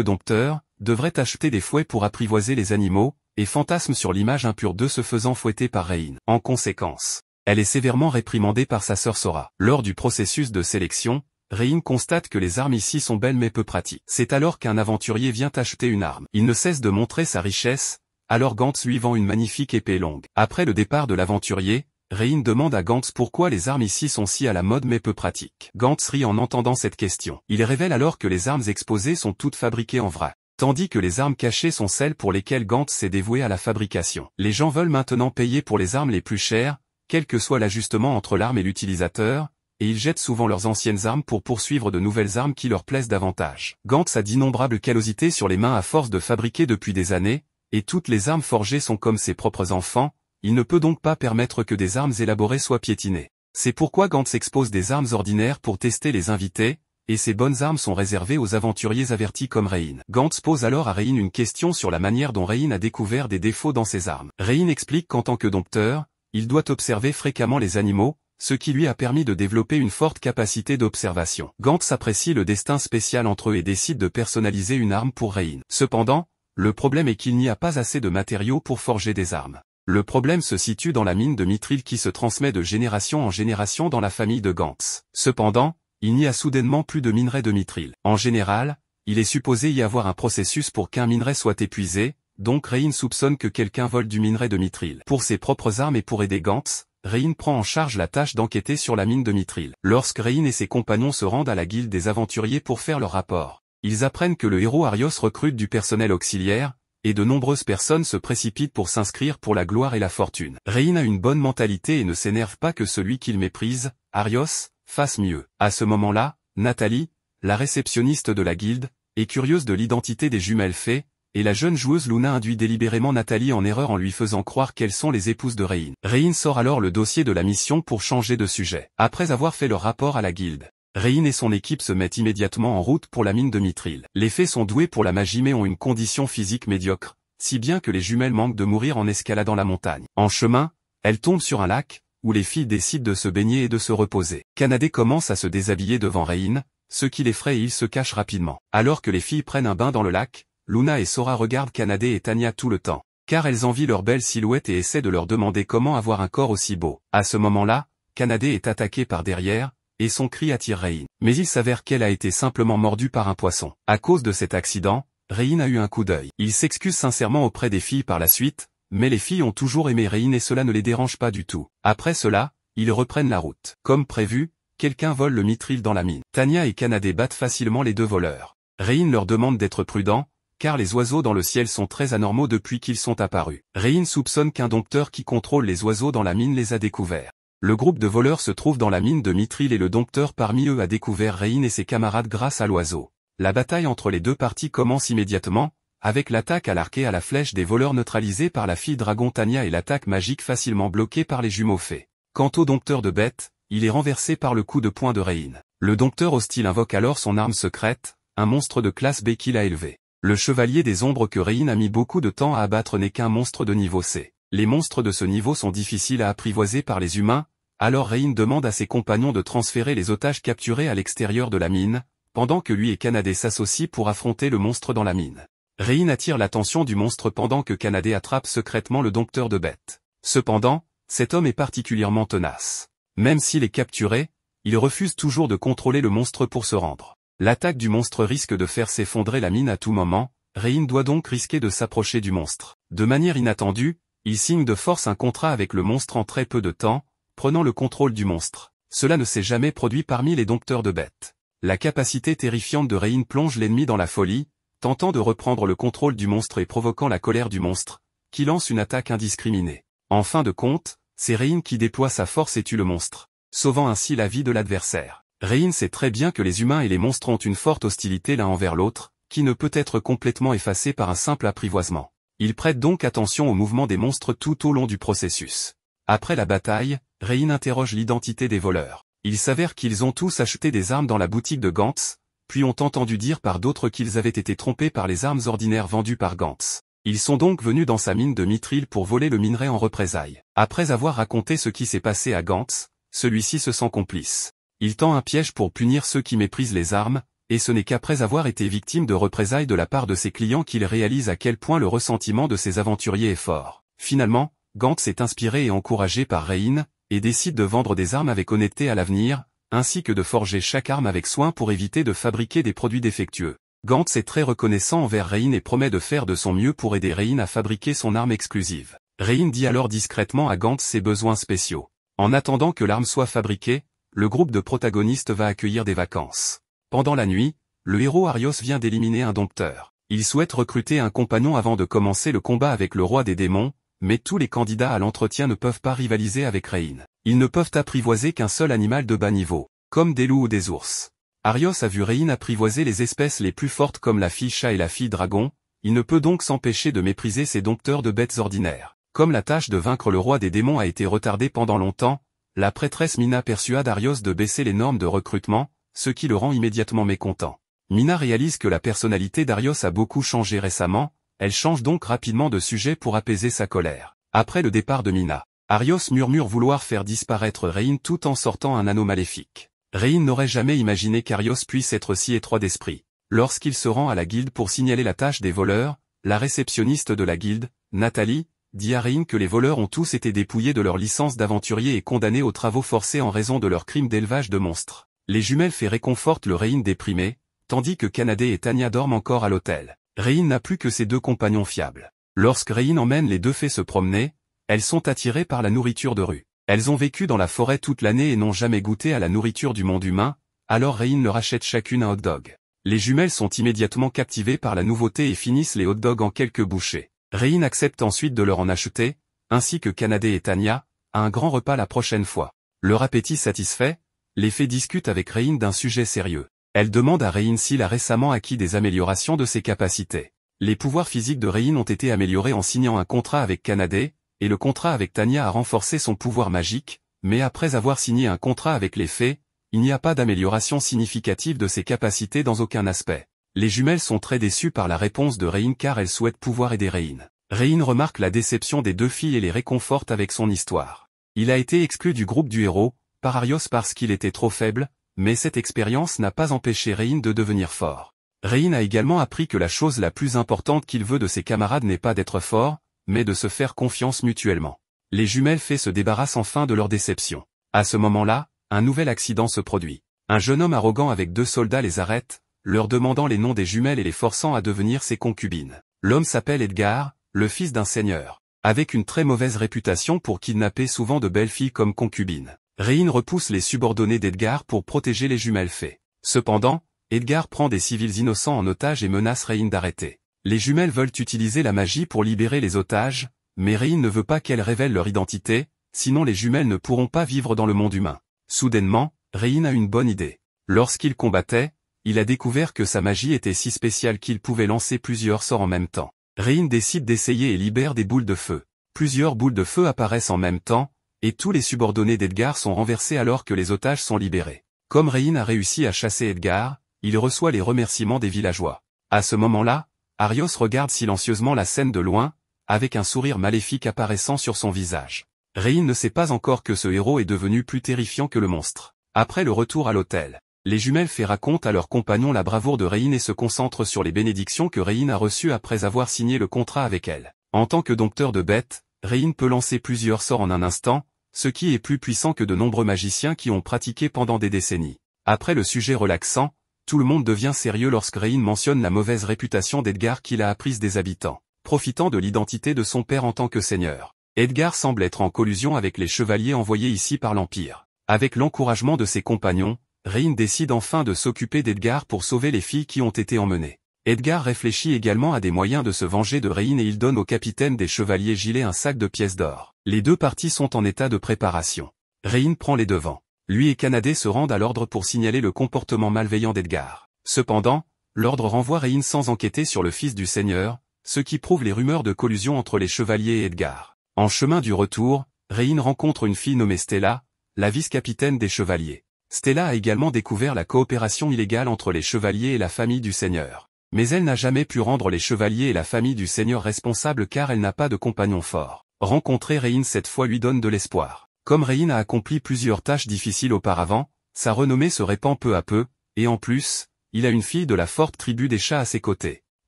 dompteur, devrait acheter des fouets pour apprivoiser les animaux, et fantasme sur l'image impure d'eux se faisant fouetter par Rein. En conséquence, elle est sévèrement réprimandée par sa sœur Sora. Lors du processus de sélection, Rein constate que les armes ici sont belles mais peu pratiques. C'est alors qu'un aventurier vient acheter une arme. Il ne cesse de montrer sa richesse, alors Gantz lui vend une magnifique épée longue. Après le départ de l'aventurier, Rein demande à Gantz pourquoi les armes ici sont si à la mode mais peu pratiques. Gantz rit en entendant cette question. Il révèle alors que les armes exposées sont toutes fabriquées en vrac, tandis que les armes cachées sont celles pour lesquelles Gantz s'est dévoué à la fabrication. Les gens veulent maintenant payer pour les armes les plus chères, quel que soit l'ajustement entre l'arme et l'utilisateur, et ils jettent souvent leurs anciennes armes pour poursuivre de nouvelles armes qui leur plaisent davantage. Gantz a d'innombrables callosités sur les mains à force de fabriquer depuis des années, et toutes les armes forgées sont comme ses propres enfants, il ne peut donc pas permettre que des armes élaborées soient piétinées. C'est pourquoi Gantz expose des armes ordinaires pour tester les invités, et ces bonnes armes sont réservées aux aventuriers avertis comme Rein. Gantz pose alors à Rein une question sur la manière dont Rein a découvert des défauts dans ses armes. Rein explique qu'en tant que dompteur, il doit observer fréquemment les animaux, ce qui lui a permis de développer une forte capacité d'observation. Gantz apprécie le destin spécial entre eux et décide de personnaliser une arme pour Rein. Cependant, le problème est qu'il n'y a pas assez de matériaux pour forger des armes. Le problème se situe dans la mine de mithril qui se transmet de génération en génération dans la famille de Gantz. Cependant, il n'y a soudainement plus de minerai de mithril. En général, il est supposé y avoir un processus pour qu'un minerai soit épuisé, donc Rein soupçonne que quelqu'un vole du minerai de mithril. Pour ses propres armes et pour aider Gantz, Rein prend en charge la tâche d'enquêter sur la mine de mithril. Lorsque Rein et ses compagnons se rendent à la guilde des aventuriers pour faire leur rapport, ils apprennent que le héros Arios recrute du personnel auxiliaire, et de nombreuses personnes se précipitent pour s'inscrire pour la gloire et la fortune. Rein a une bonne mentalité et ne s'énerve pas que celui qu'il méprise, Arios, fasse mieux. À ce moment-là, Nathalie, la réceptionniste de la guilde, est curieuse de l'identité des jumelles fées, et la jeune joueuse Luna induit délibérément Nathalie en erreur en lui faisant croire qu'elles sont les épouses de Rein. Rein sort alors le dossier de la mission pour changer de sujet. Après avoir fait leur rapport à la guilde, Rein et son équipe se mettent immédiatement en route pour la mine de mithril. Les fées sont douées pour la magie mais ont une condition physique médiocre, si bien que les jumelles manquent de mourir en escaladant la montagne. En chemin, elles tombent sur un lac, où les filles décident de se baigner et de se reposer. Kanade commence à se déshabiller devant Rein, ce qui l'effraie et il se cache rapidement. Alors que les filles prennent un bain dans le lac, Luna et Sora regardent Kanade et Tanya tout le temps, car elles envient leur belle silhouette et essaient de leur demander comment avoir un corps aussi beau. À ce moment-là, Kanade est attaquée par derrière, et son cri attire Rein. Mais il s'avère qu'elle a été simplement mordue par un poisson. À cause de cet accident, Rein a eu un coup d'œil. Il s'excuse sincèrement auprès des filles par la suite, mais les filles ont toujours aimé Rein et cela ne les dérange pas du tout. Après cela, ils reprennent la route. Comme prévu, quelqu'un vole le mithril dans la mine. Tanya et Kanade battent facilement les deux voleurs. Rein leur demande d'être prudents, car les oiseaux dans le ciel sont très anormaux depuis qu'ils sont apparus. Rein soupçonne qu'un dompteur qui contrôle les oiseaux dans la mine les a découverts. Le groupe de voleurs se trouve dans la mine de mithril et le dompteur parmi eux a découvert Rein et ses camarades grâce à l'oiseau. La bataille entre les deux parties commence immédiatement, avec l'attaque à l'arc et à la flèche des voleurs neutralisés par la fille dragon Tanya et l'attaque magique facilement bloquée par les jumeaux fées. Quant au dompteur de bêtes, il est renversé par le coup de poing de Rein. Le dompteur hostile invoque alors son arme secrète, un monstre de classe B qu'il a élevé. Le chevalier des ombres que Rein a mis beaucoup de temps à abattre n'est qu'un monstre de niveau C. Les monstres de ce niveau sont difficiles à apprivoiser par les humains, alors Rein demande à ses compagnons de transférer les otages capturés à l'extérieur de la mine, pendant que lui et Kanade s'associent pour affronter le monstre dans la mine. Rein attire l'attention du monstre pendant que Kanade attrape secrètement le dompteur de bêtes. Cependant, cet homme est particulièrement tenace. Même s'il est capturé, il refuse toujours de contrôler le monstre pour se rendre. L'attaque du monstre risque de faire s'effondrer la mine à tout moment, Rein doit donc risquer de s'approcher du monstre. De manière inattendue, il signe de force un contrat avec le monstre en très peu de temps, prenant le contrôle du monstre. Cela ne s'est jamais produit parmi les dompteurs de bêtes. La capacité terrifiante de Rein plonge l'ennemi dans la folie, tentant de reprendre le contrôle du monstre et provoquant la colère du monstre, qui lance une attaque indiscriminée. En fin de compte, c'est Rein qui déploie sa force et tue le monstre, sauvant ainsi la vie de l'adversaire. Rein sait très bien que les humains et les monstres ont une forte hostilité l'un envers l'autre, qui ne peut être complètement effacée par un simple apprivoisement. Il prête donc attention aux mouvements des monstres tout au long du processus. Après la bataille, Rein interroge l'identité des voleurs. Il s'avère qu'ils ont tous acheté des armes dans la boutique de Gantz, puis ont entendu dire par d'autres qu'ils avaient été trompés par les armes ordinaires vendues par Gantz. Ils sont donc venus dans sa mine de Mithril pour voler le minerai en représailles. Après avoir raconté ce qui s'est passé à Gantz, celui-ci se sent complice. Il tend un piège pour punir ceux qui méprisent les armes, et ce n'est qu'après avoir été victime de représailles de la part de ses clients qu'il réalise à quel point le ressentiment de ses aventuriers est fort. Finalement, Gantz est inspiré et encouragé par Rein, et décide de vendre des armes avec honnêteté à l'avenir, ainsi que de forger chaque arme avec soin pour éviter de fabriquer des produits défectueux. Gantz est très reconnaissant envers Rein et promet de faire de son mieux pour aider Rein à fabriquer son arme exclusive. Rein dit alors discrètement à Gantz ses besoins spéciaux. En attendant que l'arme soit fabriquée, le groupe de protagonistes va accueillir des vacances. Pendant la nuit, le héros Arios vient d'éliminer un dompteur. Il souhaite recruter un compagnon avant de commencer le combat avec le roi des démons, mais tous les candidats à l'entretien ne peuvent pas rivaliser avec Rein. Ils ne peuvent apprivoiser qu'un seul animal de bas niveau, comme des loups ou des ours. Arios a vu Rein apprivoiser les espèces les plus fortes comme la fille chat et la fille dragon, il ne peut donc s'empêcher de mépriser ces dompteurs de bêtes ordinaires. Comme la tâche de vaincre le roi des démons a été retardée pendant longtemps, la prêtresse Mina persuade Arios de baisser les normes de recrutement, ce qui le rend immédiatement mécontent. Mina réalise que la personnalité d'Arios a beaucoup changé récemment, elle change donc rapidement de sujet pour apaiser sa colère. Après le départ de Mina, Arios murmure vouloir faire disparaître Rein tout en sortant un anneau maléfique. Rein n'aurait jamais imaginé qu'Arios puisse être si étroit d'esprit. Lorsqu'il se rend à la guilde pour signaler la tâche des voleurs, la réceptionniste de la guilde, Nathalie, dit à Rein que les voleurs ont tous été dépouillés de leur licence d'aventurier et condamnés aux travaux forcés en raison de leur crime d'élevage de monstres. Les jumelles fait réconfortent le Rein déprimé, tandis que Kanade et Tanya dorment encore à l'hôtel. Rein n'a plus que ses deux compagnons fiables. Lorsque Rein emmène les deux fées se promener, elles sont attirées par la nourriture de rue. Elles ont vécu dans la forêt toute l'année et n'ont jamais goûté à la nourriture du monde humain, alors Rein leur achète chacune un hot-dog. Les jumelles sont immédiatement captivées par la nouveauté et finissent les hot-dogs en quelques bouchées. Rein accepte ensuite de leur en acheter, ainsi que Kanade et Tanya, à un grand repas la prochaine fois. Leur appétit satisfait, les fées discutent avec Rein d'un sujet sérieux. Elles demandent à Rein s'il a récemment acquis des améliorations de ses capacités. Les pouvoirs physiques de Rein ont été améliorés en signant un contrat avec Kanade, et le contrat avec Tanya a renforcé son pouvoir magique, mais après avoir signé un contrat avec les fées, il n'y a pas d'amélioration significative de ses capacités dans aucun aspect. Les jumelles sont très déçues par la réponse de Rein car elles souhaitent pouvoir aider Rein. Rein remarque la déception des deux filles et les réconforte avec son histoire. Il a été exclu du groupe du héros, par Arios parce qu'il était trop faible, mais cette expérience n'a pas empêché Rein de devenir fort. Rein a également appris que la chose la plus importante qu'il veut de ses camarades n'est pas d'être fort, mais de se faire confiance mutuellement. Les jumelles fées se débarrassent enfin de leur déception. À ce moment-là, un nouvel accident se produit. Un jeune homme arrogant avec deux soldats les arrête, leur demandant les noms des jumelles et les forçant à devenir ses concubines. L'homme s'appelle Edgar, le fils d'un seigneur, avec une très mauvaise réputation pour kidnapper souvent de belles filles comme concubines. Rein repousse les subordonnés d'Edgar pour protéger les jumelles fées. Cependant, Edgar prend des civils innocents en otage et menace Rein d'arrêter. Les jumelles veulent utiliser la magie pour libérer les otages, mais Rein ne veut pas qu'elles révèlent leur identité, sinon les jumelles ne pourront pas vivre dans le monde humain. Soudainement, Rein a une bonne idée. Lorsqu'il combattait, il a découvert que sa magie était si spéciale qu'il pouvait lancer plusieurs sorts en même temps. Rein décide d'essayer et libère des boules de feu. Plusieurs boules de feu apparaissent en même temps, et tous les subordonnés d'Edgar sont renversés alors que les otages sont libérés. Comme Rein a réussi à chasser Edgar, il reçoit les remerciements des villageois. À ce moment-là, Arios regarde silencieusement la scène de loin, avec un sourire maléfique apparaissant sur son visage. Rein ne sait pas encore que ce héros est devenu plus terrifiant que le monstre. Après le retour à l'hôtel, les jumelles racontent à leurs compagnons la bravoure de Rein et se concentrent sur les bénédictions que Rein a reçues après avoir signé le contrat avec elle. En tant que dompteur de bêtes, Rein peut lancer plusieurs sorts en un instant, ce qui est plus puissant que de nombreux magiciens qui ont pratiqué pendant des décennies. Après le sujet relaxant, tout le monde devient sérieux lorsque Rein mentionne la mauvaise réputation d'Edgar qu'il a apprise des habitants, profitant de l'identité de son père en tant que seigneur. Edgar semble être en collusion avec les chevaliers envoyés ici par l'Empire. Avec l'encouragement de ses compagnons, Rein décide enfin de s'occuper d'Edgar pour sauver les filles qui ont été emmenées. Edgar réfléchit également à des moyens de se venger de Rein et il donne au capitaine des chevaliers Gilet un sac de pièces d'or. Les deux parties sont en état de préparation. Rein prend les devants. Lui et Canadé se rendent à l'ordre pour signaler le comportement malveillant d'Edgar. Cependant, l'ordre renvoie Rein sans enquêter sur le fils du seigneur, ce qui prouve les rumeurs de collusion entre les chevaliers et Edgar. En chemin du retour, Rein rencontre une fille nommée Stella, la vice-capitaine des chevaliers. Stella a également découvert la coopération illégale entre les chevaliers et la famille du seigneur. Mais elle n'a jamais pu rendre les chevaliers et la famille du seigneur responsables car elle n'a pas de compagnon fort. Rencontrer Rein cette fois lui donne de l'espoir. Comme Rein a accompli plusieurs tâches difficiles auparavant, sa renommée se répand peu à peu, et en plus, il a une fille de la forte tribu des chats à ses côtés.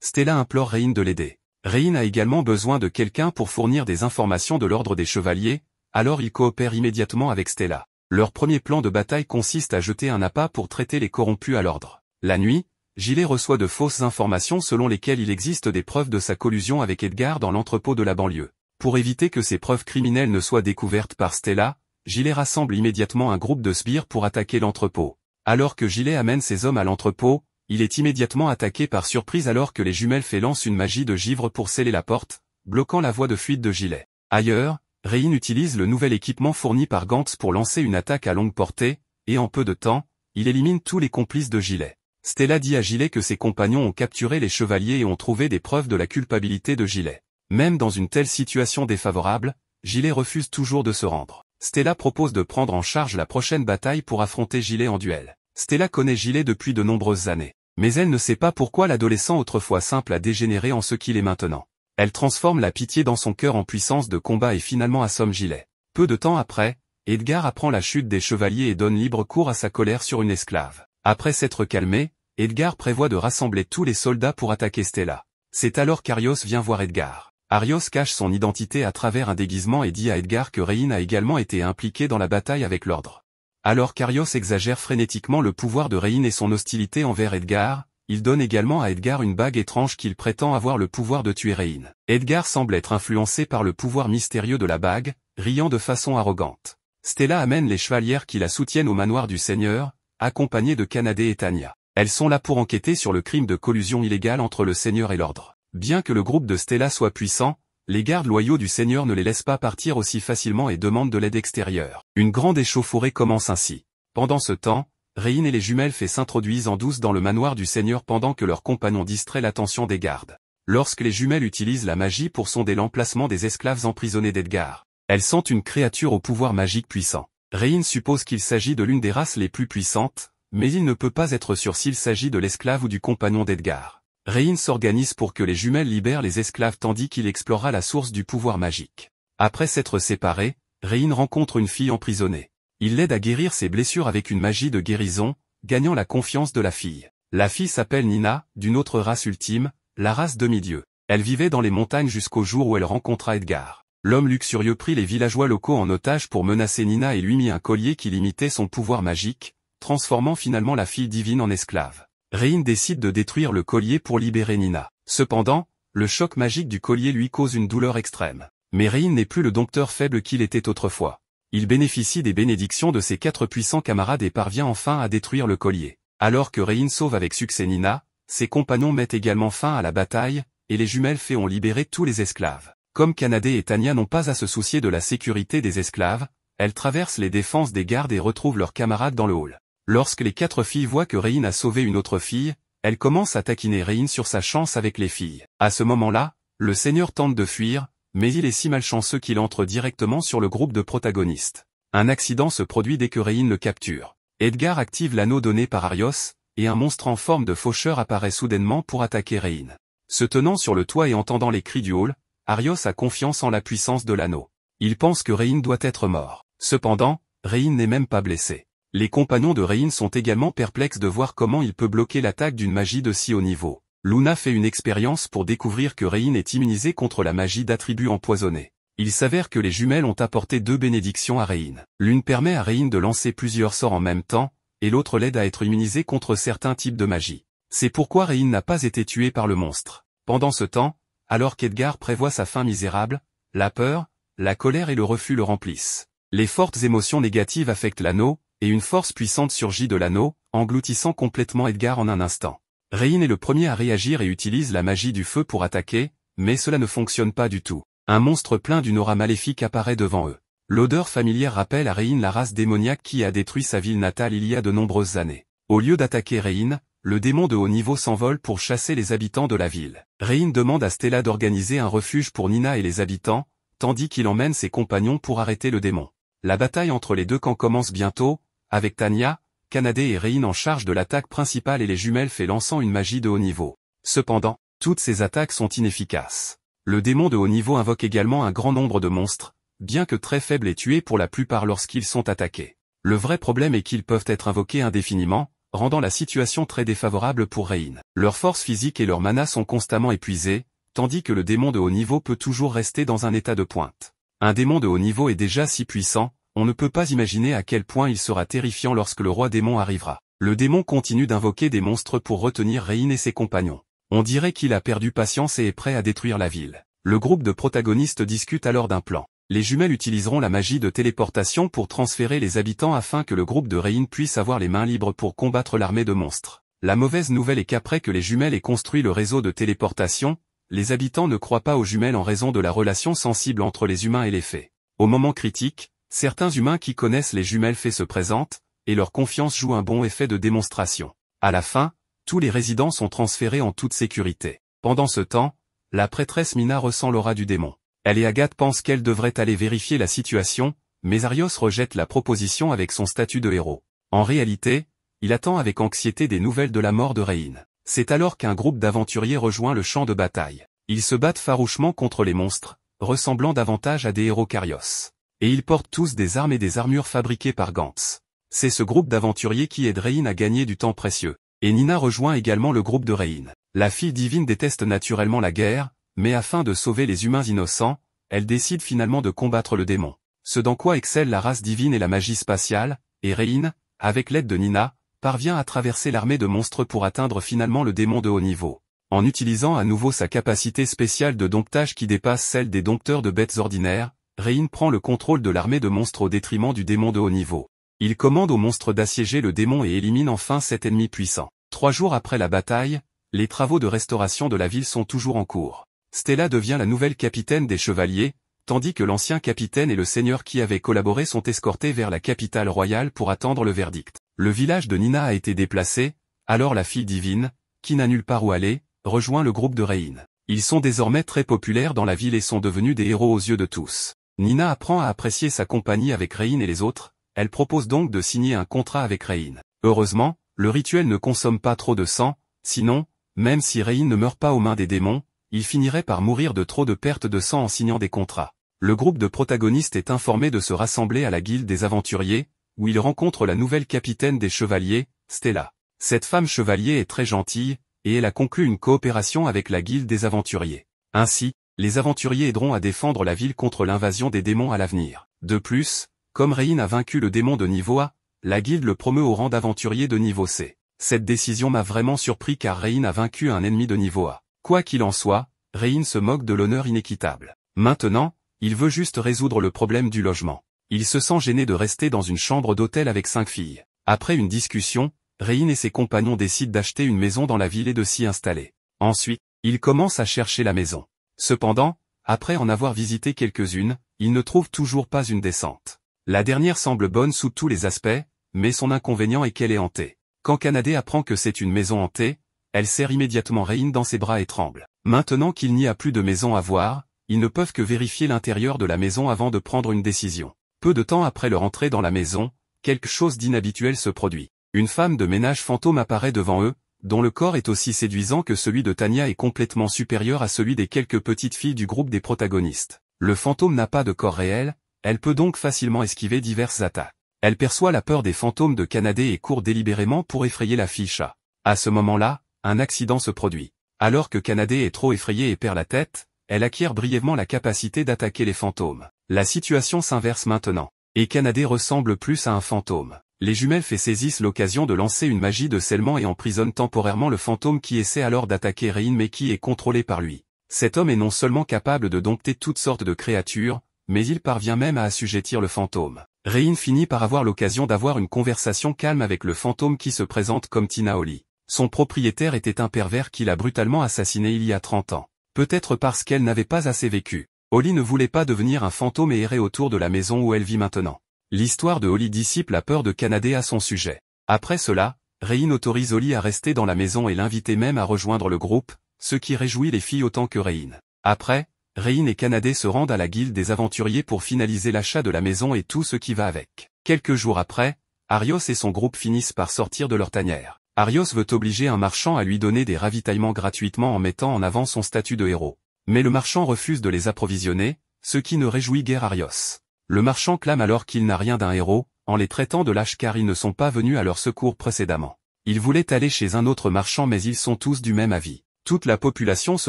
Stella implore Rein de l'aider. Rein a également besoin de quelqu'un pour fournir des informations de l'ordre des chevaliers, alors il coopère immédiatement avec Stella. Leur premier plan de bataille consiste à jeter un appât pour traiter les corrompus à l'ordre. La nuit, Gilet reçoit de fausses informations selon lesquelles il existe des preuves de sa collusion avec Edgar dans l'entrepôt de la banlieue. Pour éviter que ces preuves criminelles ne soient découvertes par Stella, Gilet rassemble immédiatement un groupe de sbires pour attaquer l'entrepôt. Alors que Gilet amène ses hommes à l'entrepôt, il est immédiatement attaqué par surprise alors que les jumelles lancent une magie de givre pour sceller la porte, bloquant la voie de fuite de Gilet. Ailleurs, Rein utilise le nouvel équipement fourni par Gantz pour lancer une attaque à longue portée, et en peu de temps, il élimine tous les complices de Gilet. Stella dit à Gilet que ses compagnons ont capturé les chevaliers et ont trouvé des preuves de la culpabilité de Gilet. Même dans une telle situation défavorable, Gilet refuse toujours de se rendre. Stella propose de prendre en charge la prochaine bataille pour affronter Gilet en duel. Stella connaît Gilet depuis de nombreuses années. Mais elle ne sait pas pourquoi l'adolescent autrefois simple a dégénéré en ce qu'il est maintenant. Elle transforme la pitié dans son cœur en puissance de combat et finalement assomme Gilet. Peu de temps après, Edgar apprend la chute des chevaliers et donne libre cours à sa colère sur une esclave. Après s'être calmé, Edgar prévoit de rassembler tous les soldats pour attaquer Stella. C'est alors qu'Arios vient voir Edgar. Arios cache son identité à travers un déguisement et dit à Edgar que Rein a également été impliqué dans la bataille avec l'ordre. Alors qu'Arios exagère frénétiquement le pouvoir de Rein et son hostilité envers Edgar, il donne également à Edgar une bague étrange qu'il prétend avoir le pouvoir de tuer Rein. Edgar semble être influencé par le pouvoir mystérieux de la bague, riant de façon arrogante. Stella amène les chevalières qui la soutiennent au manoir du seigneur, accompagnées de Canadé et Tania. Elles sont là pour enquêter sur le crime de collusion illégale entre le seigneur et l'ordre. Bien que le groupe de Stella soit puissant, les gardes loyaux du seigneur ne les laissent pas partir aussi facilement et demandent de l'aide extérieure. Une grande échauffourée commence ainsi. Pendant ce temps, Rein et les jumelles s'introduisent en douce dans le manoir du seigneur pendant que leurs compagnons distraient l'attention des gardes. Lorsque les jumelles utilisent la magie pour sonder l'emplacement des esclaves emprisonnés d'Edgar, elles sentent une créature au pouvoir magique puissant. Rein suppose qu'il s'agit de l'une des races les plus puissantes, mais il ne peut pas être sûr s'il s'agit de l'esclave ou du compagnon d'Edgar. Rein s'organise pour que les jumelles libèrent les esclaves tandis qu'il explorera la source du pouvoir magique. Après s'être séparés, Rein rencontre une fille emprisonnée. Il l'aide à guérir ses blessures avec une magie de guérison, gagnant la confiance de la fille. La fille s'appelle Nina, d'une autre race ultime, la race demi-dieu. Elle vivait dans les montagnes jusqu'au jour où elle rencontra Edgar. L'homme luxurieux prit les villageois locaux en otage pour menacer Nina et lui mit un collier qui limitait son pouvoir magique, transformant finalement la fille divine en esclave. Rein décide de détruire le collier pour libérer Nina. Cependant, le choc magique du collier lui cause une douleur extrême. Mais Rein n'est plus le dompteur faible qu'il était autrefois. Il bénéficie des bénédictions de ses 4 puissants camarades et parvient enfin à détruire le collier. Alors que Rein sauve avec succès Nina, ses compagnons mettent également fin à la bataille, et les jumelles ont libéré tous les esclaves. Comme Canadé et Tania n'ont pas à se soucier de la sécurité des esclaves, elles traversent les défenses des gardes et retrouvent leurs camarades dans le hall. Lorsque les 4 filles voient que Rein a sauvé une autre fille, elles commencent à taquiner Rein sur sa chance avec les filles. À ce moment-là, le seigneur tente de fuir, mais il est si malchanceux qu'il entre directement sur le groupe de protagonistes. Un accident se produit dès que Rein le capture. Edgar active l'anneau donné par Arios, et un monstre en forme de faucheur apparaît soudainement pour attaquer Rein. Se tenant sur le toit et entendant les cris du hall, Arios a confiance en la puissance de l'anneau. Il pense que Rein doit être mort. Cependant, Rein n'est même pas blessé. Les compagnons de Rein sont également perplexes de voir comment il peut bloquer l'attaque d'une magie de si haut niveau. Luna fait une expérience pour découvrir que Rein est immunisé contre la magie d'attributs empoisonnés. Il s'avère que les jumelles ont apporté 2 bénédictions à Rein. L'une permet à Rein de lancer plusieurs sorts en même temps, et l'autre l'aide à être immunisé contre certains types de magie. C'est pourquoi Rein n'a pas été tué par le monstre. Pendant ce temps, alors qu'Edgar prévoit sa fin misérable, la peur, la colère et le refus le remplissent. Les fortes émotions négatives affectent l'anneau, et une force puissante surgit de l'anneau, engloutissant complètement Edgar en un instant. Rein est le premier à réagir et utilise la magie du feu pour attaquer, mais cela ne fonctionne pas du tout. Un monstre plein d'une aura maléfique apparaît devant eux. L'odeur familière rappelle à Rein la race démoniaque qui a détruit sa ville natale il y a de nombreuses années. Au lieu d'attaquer Rein, le démon de haut niveau s'envole pour chasser les habitants de la ville. Rein demande à Stella d'organiser un refuge pour Nina et les habitants, tandis qu'il emmène ses compagnons pour arrêter le démon. La bataille entre les deux camps commence bientôt, avec Tanya, Kanade et Rein en charge de l'attaque principale et les jumelles fait lançant une magie de haut niveau. Cependant, toutes ces attaques sont inefficaces. Le démon de haut niveau invoque également un grand nombre de monstres, bien que très faibles et tués pour la plupart lorsqu'ils sont attaqués. Le vrai problème est qu'ils peuvent être invoqués indéfiniment, rendant la situation très défavorable pour Rein. Leur force physique et leur mana sont constamment épuisés, tandis que le démon de haut niveau peut toujours rester dans un état de pointe. Un démon de haut niveau est déjà si puissant, on ne peut pas imaginer à quel point il sera terrifiant lorsque le roi démon arrivera. Le démon continue d'invoquer des monstres pour retenir Rein et ses compagnons. On dirait qu'il a perdu patience et est prêt à détruire la ville. Le groupe de protagonistes discute alors d'un plan. Les jumelles utiliseront la magie de téléportation pour transférer les habitants afin que le groupe de Rein puisse avoir les mains libres pour combattre l'armée de monstres. La mauvaise nouvelle est qu'après que les jumelles aient construit le réseau de téléportation, les habitants ne croient pas aux jumelles en raison de la relation sensible entre les humains et les fées. Au moment critique, certains humains qui connaissent les jumelles fées se présentent, et leur confiance joue un bon effet de démonstration. À la fin, tous les résidents sont transférés en toute sécurité. Pendant ce temps, la prêtresse Mina ressent l'aura du démon. Elle et Agathe pensent qu'elle devrait aller vérifier la situation, mais Arios rejette la proposition avec son statut de héros. En réalité, il attend avec anxiété des nouvelles de la mort de Rein. C'est alors qu'un groupe d'aventuriers rejoint le champ de bataille. Ils se battent farouchement contre les monstres, ressemblant davantage à des héros Karios. Et ils portent tous des armes et des armures fabriquées par Gantz. C'est ce groupe d'aventuriers qui aide Rein à gagner du temps précieux. Et Nina rejoint également le groupe de Rein. La fille divine déteste naturellement la guerre, mais afin de sauver les humains innocents, elle décide finalement de combattre le démon. Ce dans quoi excelle la race divine et la magie spatiale, et Rein, avec l'aide de Nina, parvient à traverser l'armée de monstres pour atteindre finalement le démon de haut niveau. En utilisant à nouveau sa capacité spéciale de domptage qui dépasse celle des dompteurs de bêtes ordinaires, Rein prend le contrôle de l'armée de monstres au détriment du démon de haut niveau. Il commande aux monstres d'assiéger le démon et élimine enfin cet ennemi puissant. 3 jours après la bataille, les travaux de restauration de la ville sont toujours en cours. Stella devient la nouvelle capitaine des chevaliers, tandis que l'ancien capitaine et le seigneur qui avaient collaboré sont escortés vers la capitale royale pour attendre le verdict. Le village de Nina a été déplacé, alors la fille divine, qui n'a nulle part où aller, rejoint le groupe de Rein. Ils sont désormais très populaires dans la ville et sont devenus des héros aux yeux de tous. Nina apprend à apprécier sa compagnie avec Rein et les autres, elle propose donc de signer un contrat avec Rein. Heureusement, le rituel ne consomme pas trop de sang, sinon, même si Rein ne meurt pas aux mains des démons, il finirait par mourir de trop de pertes de sang en signant des contrats. Le groupe de protagonistes est informé de se rassembler à la guilde des aventuriers, où il rencontre la nouvelle capitaine des chevaliers, Stella. Cette femme chevalier est très gentille, et elle a conclu une coopération avec la guilde des aventuriers. Ainsi, les aventuriers aideront à défendre la ville contre l'invasion des démons à l'avenir. De plus, comme Rein a vaincu le démon de niveau A, la guilde le promeut au rang d'aventurier de niveau C. Cette décision m'a vraiment surpris car Rein a vaincu un ennemi de niveau A. Quoi qu'il en soit, Rein se moque de l'honneur inéquitable. Maintenant, il veut juste résoudre le problème du logement. Il se sent gêné de rester dans une chambre d'hôtel avec 5 filles. Après une discussion, Rein et ses compagnons décident d'acheter une maison dans la ville et de s'y installer. Ensuite, ils commencent à chercher la maison. Cependant, après en avoir visité quelques-unes, ils ne trouvent toujours pas une décente. La dernière semble bonne sous tous les aspects, mais son inconvénient est qu'elle est hantée. Quand Kanade apprend que c'est une maison hantée, elle serre immédiatement Rein dans ses bras et tremble. Maintenant qu'il n'y a plus de maison à voir, ils ne peuvent que vérifier l'intérieur de la maison avant de prendre une décision. Peu de temps après leur entrée dans la maison, quelque chose d'inhabituel se produit. Une femme de ménage fantôme apparaît devant eux, dont le corps est aussi séduisant que celui de Tanya et complètement supérieur à celui des quelques petites filles du groupe des protagonistes. Le fantôme n'a pas de corps réel, elle peut donc facilement esquiver diverses attaques. Elle perçoit la peur des fantômes de Kanade et court délibérément pour effrayer la fille chat. À ce moment-là, un accident se produit. Alors que Kanade est trop effrayée et perd la tête, elle acquiert brièvement la capacité d'attaquer les fantômes. La situation s'inverse maintenant. Et Kanade ressemble plus à un fantôme. Les jumelles saisissent l'occasion de lancer une magie de scellement et emprisonnent temporairement le fantôme qui essaie alors d'attaquer Rein mais qui est contrôlé par lui. Cet homme est non seulement capable de dompter toutes sortes de créatures, mais il parvient même à assujettir le fantôme. Rein finit par avoir l'occasion d'avoir une conversation calme avec le fantôme qui se présente comme Tina Oli. Son propriétaire était un pervers qui l'a brutalement assassiné il y a 30 ans. Peut-être parce qu'elle n'avait pas assez vécu. Oli ne voulait pas devenir un fantôme et errer autour de la maison où elle vit maintenant. L'histoire de Oli dissipe la peur de Kanade à son sujet. Après cela, Rein autorise Oli à rester dans la maison et l'invitait même à rejoindre le groupe, ce qui réjouit les filles autant que Rein. Après, Rein et Kanade se rendent à la guilde des aventuriers pour finaliser l'achat de la maison et tout ce qui va avec. Quelques jours après, Arios et son groupe finissent par sortir de leur tanière. Arios veut obliger un marchand à lui donner des ravitaillements gratuitement en mettant en avant son statut de héros. Mais le marchand refuse de les approvisionner, ce qui ne réjouit guère Arios. Le marchand clame alors qu'il n'a rien d'un héros, en les traitant de lâches car ils ne sont pas venus à leur secours précédemment. Ils voulaient aller chez un autre marchand mais ils sont tous du même avis. Toute la population se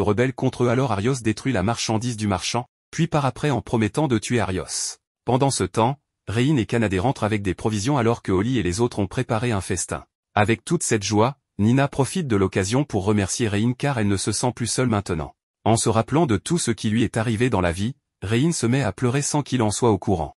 rebelle contre eux alors Arios détruit la marchandise du marchand, puis part après en promettant de tuer Arios. Pendant ce temps, Rein et Kanade rentrent avec des provisions alors que Oli et les autres ont préparé un festin. Avec toute cette joie, Nina profite de l'occasion pour remercier Rein car elle ne se sent plus seule maintenant. En se rappelant de tout ce qui lui est arrivé dans la vie, Rein se met à pleurer sans qu'il en soit au courant.